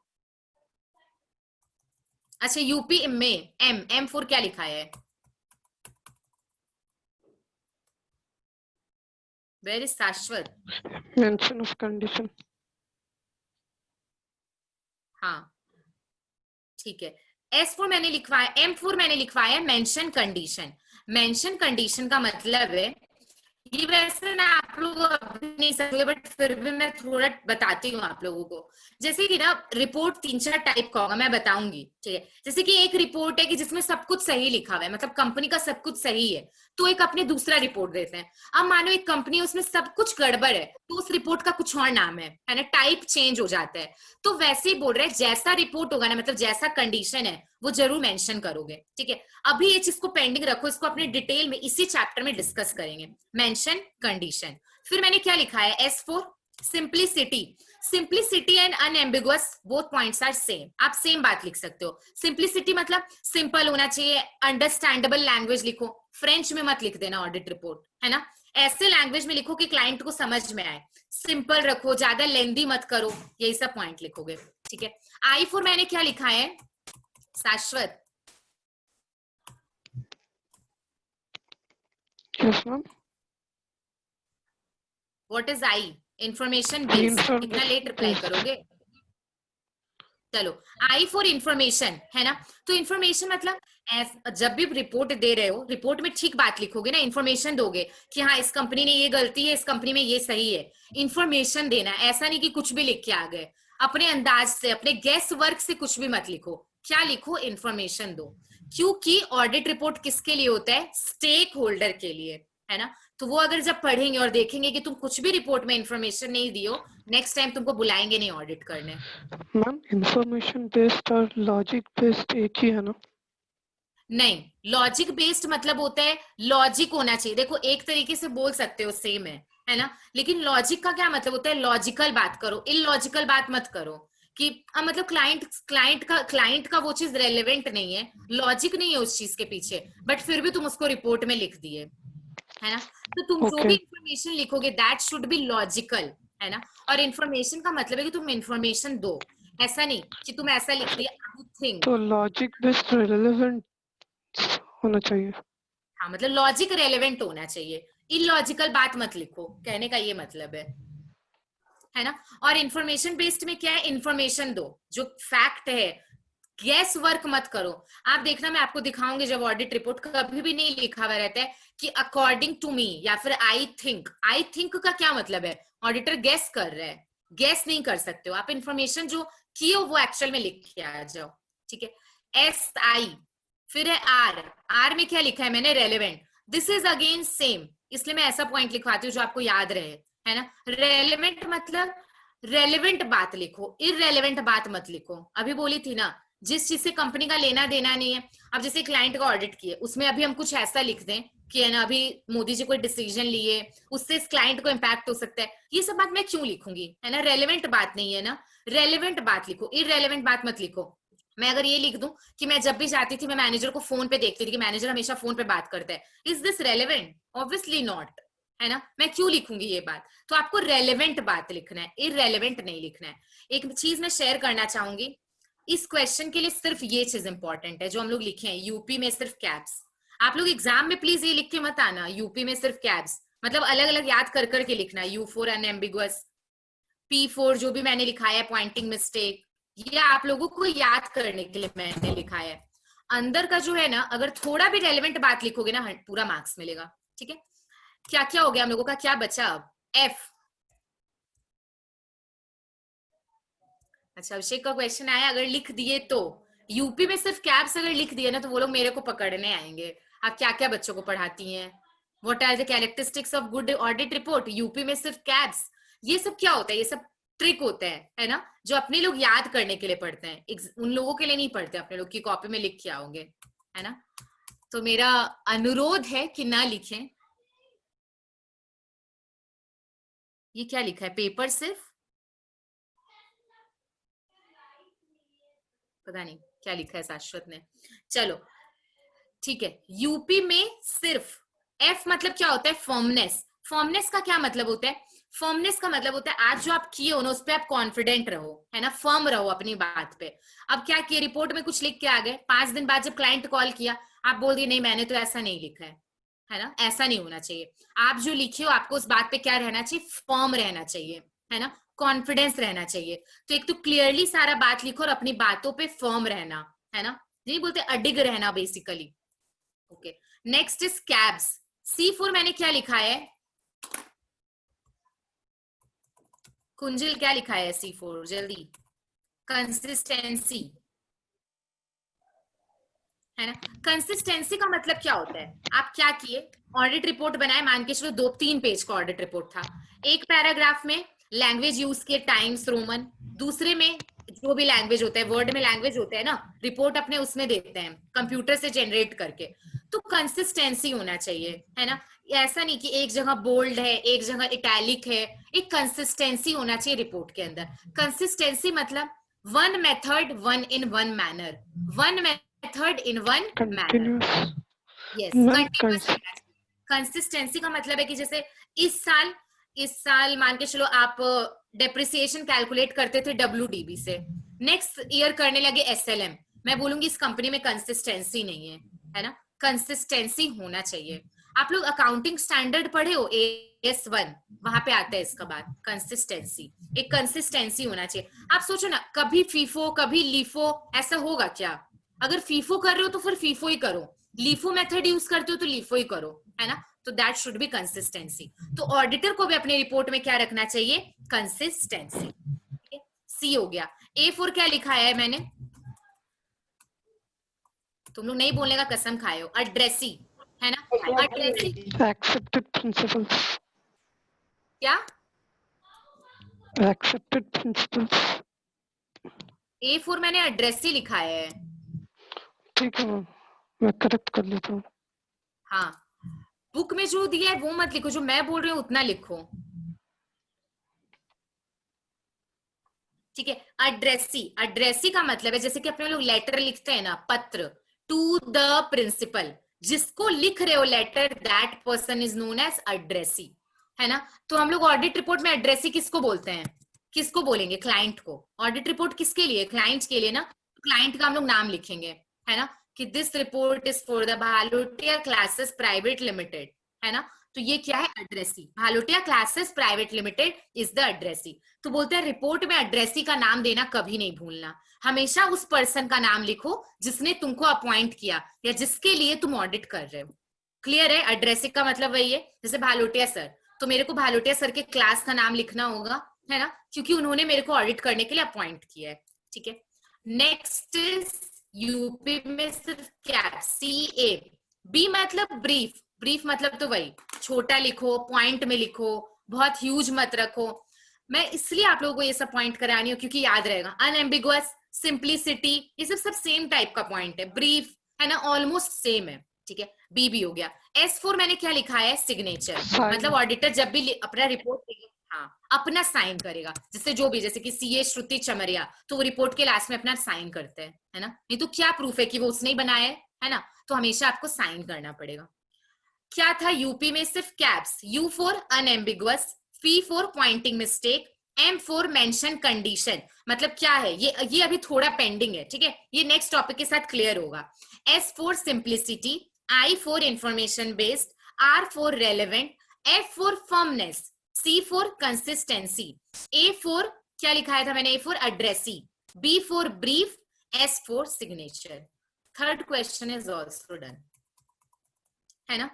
अच्छा यूपी में M4 क्या लिखाया है, वेयर इज शाश्वत? mention of condition. हाँ ठीक है, S4 मैंने लिखवाया, M4 मैंने लिखवाया मेंशन कंडीशन। मेंशन कंडीशन का मतलब है, ये वैसे ना आप लोग अभी नहीं समझोगे बट फिर भी मैं थोड़ा बताती हूँ आप लोगों को। जैसे कि ना रिपोर्ट 3-4 टाइप का होगा, मैं बताऊंगी, ठीक है। जैसे कि एक रिपोर्ट है कि जिसमें सब कुछ सही लिखा हुआ है, मतलब कंपनी का सब कुछ सही है, तो एक अपने दूसरा रिपोर्ट देते हैं। अब मानो एक कंपनी उसमें सब कुछ गड़बड़ है तो उस रिपोर्ट का कुछ और नाम है ना, टाइप चेंज हो जाता है। तो वैसे ही बोल रहे हैं जैसा रिपोर्ट होगा ना, मतलब जैसा कंडीशन है वो जरूर मेंशन करोगे, ठीक है। अभी ये चीज को पेंडिंग रखो, इसको अपने डिटेल में इसी चैप्टर में डिस्कस करेंगे, मेंशन कंडीशन। फिर मैंने क्या लिखा है, S4 simplicity. Simplicity and unambiguous both points are same, आप सेम बात लिख सकते हो। सिंप्लिसिटी मतलब सिंपल होना चाहिए, अंडरस्टैंडेबल लैंग्वेज लिखो, फ्रेंच में मत लिख देना ऑडिट रिपोर्ट, है ना। ऐसे लैंग्वेज में लिखो कि क्लाइंट को समझ में आए, सिंपल रखो, ज्यादा लेंदी मत करो, यही सब पॉइंट लिखोगे, ठीक है। I4 मैंने क्या लिखा है शाश्वत? Yes, ma'am. What is I? Information based. कितना लेट रिप्लाई करोगे? चलो I4 इंफॉर्मेशन है ना। तो इंफॉर्मेशन मतलब जब भी रिपोर्ट दे रहे हो, रिपोर्ट में ठीक बात लिखोगे ना, इंफॉर्मेशन दोगे कि हाँ इस कंपनी ने ये गलती है, इस कंपनी में ये सही है, इंफॉर्मेशन देना। ऐसा नहीं कि कुछ भी लिख के आ गए, अपने अंदाज से, अपने गेस वर्क से कुछ भी मत लिखो। क्या लिखो, इंफॉर्मेशन दो। क्योंकि ऑडिट रिपोर्ट किसके लिए होता है, स्टेक होल्डर के लिए, है ना। तो वो अगर जब पढ़ेंगे और देखेंगे कि तुम कुछ भी रिपोर्ट में इंफॉर्मेशन नहीं दियो, नेक्स्ट टाइम तुमको बुलाएंगे नहीं ऑडिट करने। मैम इंफॉर्मेशन बेस्ड और लॉजिक बेस्ड एक ही है ना? नहीं, लॉजिक बेस्ड मतलब होता है लॉजिक होना चाहिए। देखो एक तरीके से बोल सकते हो सेम है ना, लेकिन लॉजिक का क्या मतलब होता है, लॉजिकल बात करो, इलॉजिकल बात मत करो कि मतलब क्लाइंट का वो चीज रेलेवेंट नहीं है, लॉजिक नहीं है उस चीज के पीछे, बट फिर भी तुम उसको रिपोर्ट में लिख दिए, है ना। तो तुम जो भी इंफॉर्मेशन लिखोगे दैट शुड बी लॉजिकल, है ना। और इंफॉर्मेशन का मतलब है कि तुम इंफॉर्मेशन दो, ऐसा नहीं कि तुम ऐसा लिख दिया आई थिंक। तो लॉजिक बेस्ड रेलेवेंट होना चाहिए। हाँ मतलब लॉजिक रेलेवेंट होना चाहिए, इलॉजिकल बात मत लिखो, कहने का ये मतलब है ना। और इंफॉर्मेशन बेस्ड में क्या है, इंफॉर्मेशन दो जो फैक्ट है, गैस वर्क मत करो। आप देखना, मैं आपको दिखाऊंगी जब ऑडिट रिपोर्ट कभी भी नहीं लिखा हुआ रहता है कि अकॉर्डिंग टू मी या फिर आई थिंक। आई थिंक का क्या मतलब है? ऑडिटर गैस कर रहा है, गैस नहीं कर सकते हो आप। इंफॉर्मेशन जो किए हो वो एक्चुअल में लिख के आ जाओ, ठीक है। एस आई, फिर है आर। आर में क्या लिखा है मैंने? Relevant. This is again same, इसलिए मैं ऐसा पॉइंट लिखवाती हूँ जो आपको याद रहे, है ना। रेलेवेंट मतलब रेलेवेंट बात लिखो, इररेलेवेंट बात मत लिखो। अभी बोली थी ना, जिस चीज से कंपनी का लेना देना नहीं है। अब जैसे क्लाइंट का ऑडिट किए, उसमें अभी हम कुछ ऐसा लिख दें कि है ना, अभी मोदी जी कोई डिसीजन लिए, उससे इस क्लाइंट को इम्पैक्ट हो सकता है, ये सब बात मैं क्यों लिखूंगी, है ना। रेलेवेंट बात नहीं है ना, रेलेवेंट बात लिखो, इररेलेवेंट बात मत लिखो। मैं अगर ये लिख दूं कि मैं जब भी जाती थी मैं मैनेजर को फोन पे देखती थी कि मैनेजर हमेशा फोन पे बात करता है, is this relevant? Obviously not, है ना। मैं क्यों लिखूंगी ये बात? तो आपको रेलेवेंट बात लिखना है, इररेलेवेंट नहीं लिखना है। एक चीज मैं शेयर करना चाहूंगी, इस क्वेश्चन के लिए सिर्फ ये चीज इंपॉर्टेंट है जो हम लोग लिखे हैं, यूपी में सिर्फ कैब्स। आप लोग एग्जाम में प्लीज ये लिख के मत आना, यूपी में सिर्फ कैब्स, मतलब अलग अलग याद कर करके लिखना। U4 अनएम्बिगुअस, P4 जो भी मैंने लिखा है पॉइंटिंग मिस्टेक, ये आप लोगों को याद करने के लिए मैंने लिखा है। अंदर का जो है ना, अगर थोड़ा भी रेलेवेंट बात लिखोगे ना, पूरा मार्क्स मिलेगा, ठीक है। क्या क्या हो गया हम लोगों का, क्या बचा अब? F। अच्छा, अभिषेक का क्वेश्चन आया, अगर लिख दिए तो यूपी में सिर्फ कैब्स अगर लिख दिए ना तो वो लोग मेरे को पकड़ने आएंगे। आप क्या क्या बच्चों को पढ़ाती हैं? What are the characteristics of good audit report, UP में सिर्फ कैब्स। ये सब क्या होता है? ये सब ट्रिक होता है ना, जो अपने लोग याद करने के लिए पढ़ते हैं, उन लोगों के लिए नहीं पढ़ते, अपने लोग की कॉपी में लिख के आओगे, है ना। तो मेरा अनुरोध है कि ना लिखें। ये क्या लिखा है? पेपर सिर्फ, पता नहीं क्या लिखा है शाश्वत ने। चलो ठीक है, यूपी में सिर्फ एफ मतलब क्या होता है? फर्मनेस। फर्मनेस का क्या मतलब होता है? फर्मनेस का मतलब होता है आज जो आप किए हो ना उस पर आप कॉन्फिडेंट रहो, है ना, फर्म रहो अपनी बात पे। अब क्या किए, रिपोर्ट में कुछ लिख के आ गए, 5 दिन बाद जब क्लाइंट कॉल किया आप बोल दिए नहीं मैंने तो ऐसा नहीं लिखा है ना। ऐसा नहीं होना चाहिए। आप जो लिखे हो आपको उस बात पे क्या रहना चाहिए? फर्म रहना चाहिए, है ना, कॉन्फिडेंस रहना चाहिए। तो एक तो क्लियरली सारा बात लिखो और अपनी बातों पे फर्म रहना, है ना, नहीं बोलते अडिग रहना basically. Okay, next is cabs. C4 मैंने क्या लिखा है? कुंजल क्या लिखा है C4 जल्दी? कंसिस्टेंसी, है ना। कंसिस्टेंसी का मतलब क्या होता है? आप क्या किए, ऑडिट रिपोर्ट बनाए, मान के चलो 2-3 पेज का ऑडिट रिपोर्ट था। एक पैराग्राफ में लैंग्वेज यूज किए टाइम्स रोमन, दूसरे में जो भी लैंग्वेज होता है, वर्ड में लैंग्वेज होता है ना, रिपोर्ट अपने उसमें देते हैं कंप्यूटर से जनरेट करके। तो कंसिस्टेंसी होना चाहिए, है ना। ऐसा नहीं कि एक जगह बोल्ड है एक जगह इटैलिक है, एक कंसिस्टेंसी होना चाहिए रिपोर्ट के अंदर। कंसिस्टेंसी मतलब one method one in one manner, one method in one manner, Continuous. Yes, Ma'am, continuous रहना चाहिए। कंसिस्टेंसी का मतलब है कि जैसे इस साल मान के चलो आप डेप्रिसिएशन कैलकुलेट करते थे WDB से, नेक्स्ट ईयर करने लगे SLM, मैं बोलूंगी इस कंपनी में कंसिस्टेंसी नहीं है ना। कंसिस्टेंसी होना चाहिए। आप लोग अकाउंटिंग स्टैंडर्ड पढ़े हो, AS1, वहां पे आता है इसका बात, कंसिस्टेंसी। एक कंसिस्टेंसी होना चाहिए। आप सोचो ना, कभी फीफो कभी लीफो ऐसा होगा क्या? अगर फीफो कर रहे हो तो फिर फीफो ही करो, लीफो मेथड यूज करते हो तो लीफो ही करो, है ना। तो दैट शुड बी कंसिस्टेंसी। तो ऑडिटर को भी अपनी रिपोर्ट में क्या रखना चाहिए? कंसिस्टेंसी। C हो गया। A4 क्या लिखा है मैंने? तुम लोग नहीं बोलने का कसम खाए हो, अड्रेसी, है ना। Addressee accepted principles. क्या? Accepted principles. A4 मैंने अड्रेसी लिखा है। ठीक है मैम, मैं करेक्ट कर लेता हूँ। हाँ, बुक में जो दिया है वो मत लिखो, जो मैं बोल रही हूँ उतना लिखो, ठीक है। अड्रेसी, अड्रेसी का मतलब है जैसे कि अपने लोग लेटर लिखते हैं ना, पत्र, टू द प्रिंसिपल, जिसको लिख रहे हो letter that person is known as addressee, है ना। तो हम लोग ऑडिट रिपोर्ट में अड्रेसी किसको बोलते हैं? किसको बोलेंगे? क्लाइंट को। ऑडिट रिपोर्ट किसके लिए? क्लाइंट के लिए ना। क्लाइंट का हम लोग नाम लिखेंगे, है ना, कि this report is for the Bhalotia classes private limited, है ना। तो ये क्या है? Addressee. Bhalotia classes private limited is the addressee. तो बोलते हैं रिपोर्ट में एड्रेसी का नाम देना कभी नहीं भूलना, हमेशा उस पर्सन का नाम लिखो जिसने तुमको अपॉइंट किया या जिसके लिए तुम ऑडिट कर रहे हो। क्लियर है? एड्रेसी का मतलब वही है, जैसे भालोटिया सर, तो मेरे को भालोटिया सर के क्लास का नाम लिखना होगा, है ना, क्योंकि उन्होंने मेरे को ऑडिट करने के लिए अपॉइंट किया है। ठीक है, नेक्स्ट इज यूपी में सिर्फ क्या? CA। बी मतलब ब्रीफ। ब्रीफ मतलब तो वही, छोटा लिखो, पॉइंट में लिखो, बहुत ह्यूज मत रखो। मैं इसलिए आप लोगों को ये सब पॉइंट करानी हो क्योंकि याद रहेगा। अनएम्बिगुअस, सिंप्लिसिटी, ये सब सेम टाइप का पॉइंट है। ब्रीफ है ना, ऑलमोस्ट सेम है। ठीक है, बी भी हो गया। S4 मैंने क्या लिखा है? सिग्नेचर। मतलब ऑडिटर जब भी अपना रिपोर्ट, हाँ, अपना साइन करेगा, जिससे जो भी, जैसे कि CA श्रुति चमरिया, तो वो रिपोर्ट के लास्ट में अपना साइन करते हैं, है ना। नहीं तो क्या प्रूफ है कि वो उसने ही बनाया है ना, तो हमेशा आपको साइन करना पड़ेगा। क्या था यूपी में? सिर्फ caps. U for unambiguous, P for pointing mistake, M for mention condition. मतलब क्या है ये अभी थोड़ा पेंडिंग है, ठीक है, ये नेक्स्ट टॉपिक के साथ क्लियर होगा। S for simplicity, I for information based, R for relevant, F for firmness, C for consistency, A for क्या लिखाया था मैंने? A for addressee, B for brief, S for signature. Third question is also done, है ना।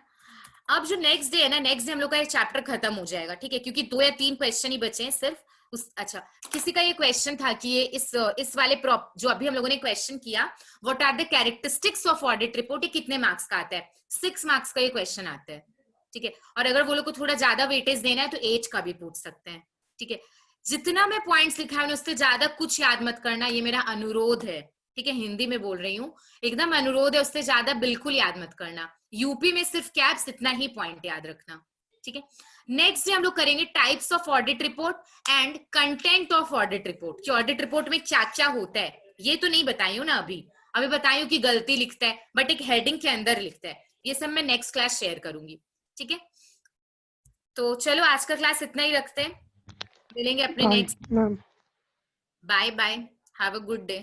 अब जो नेक्स्ट डे है ना, नेक्स्ट डे हम लोग का ये चैप्टर खत्म हो जाएगा, ठीक है, क्योंकि 2 या 3 क्वेश्चन ही बचे हैं सिर्फ। अच्छा, किसी का ये क्वेश्चन था कि ये इस वाले जो अभी हम लोगों ने क्वेश्चन किया, what are the characteristics of audit report, ये कितने मार्क्स का आता है? 6 मार्क्स का ये क्वेश्चन आता है, ठीक है। और अगर वो लोग को थोड़ा ज्यादा वेटेज देना है तो एज का भी पूछ सकते हैं, ठीक है। जितना मैं पॉइंट्स लिखा है उससे ज्यादा कुछ याद मत करना, ये मेरा अनुरोध है, ठीक है, हिंदी में बोल रही हूँ, एकदम अनुरोध है, उससे ज्यादा बिल्कुल याद मत करना। यूपी में सिर्फ कैप्स, इतना ही पॉइंट याद रखना, ठीक है। नेक्स्ट डे हम लोग करेंगे types of audit report and content of audit report, कि ऑडिट रिपोर्ट में क्या क्या होता है, ये तो नहीं बताई हूँ ना अभी बताई हूँ कि गलती लिखता है बट एक हेडिंग के अंदर लिखता है, ये सब मैं नेक्स्ट क्लास शेयर करूंगी, ठीक है। तो चलो आज का क्लास इतना ही रखते हैं, मिलेंगे अपने next. Ma'am, bye bye, have a good day.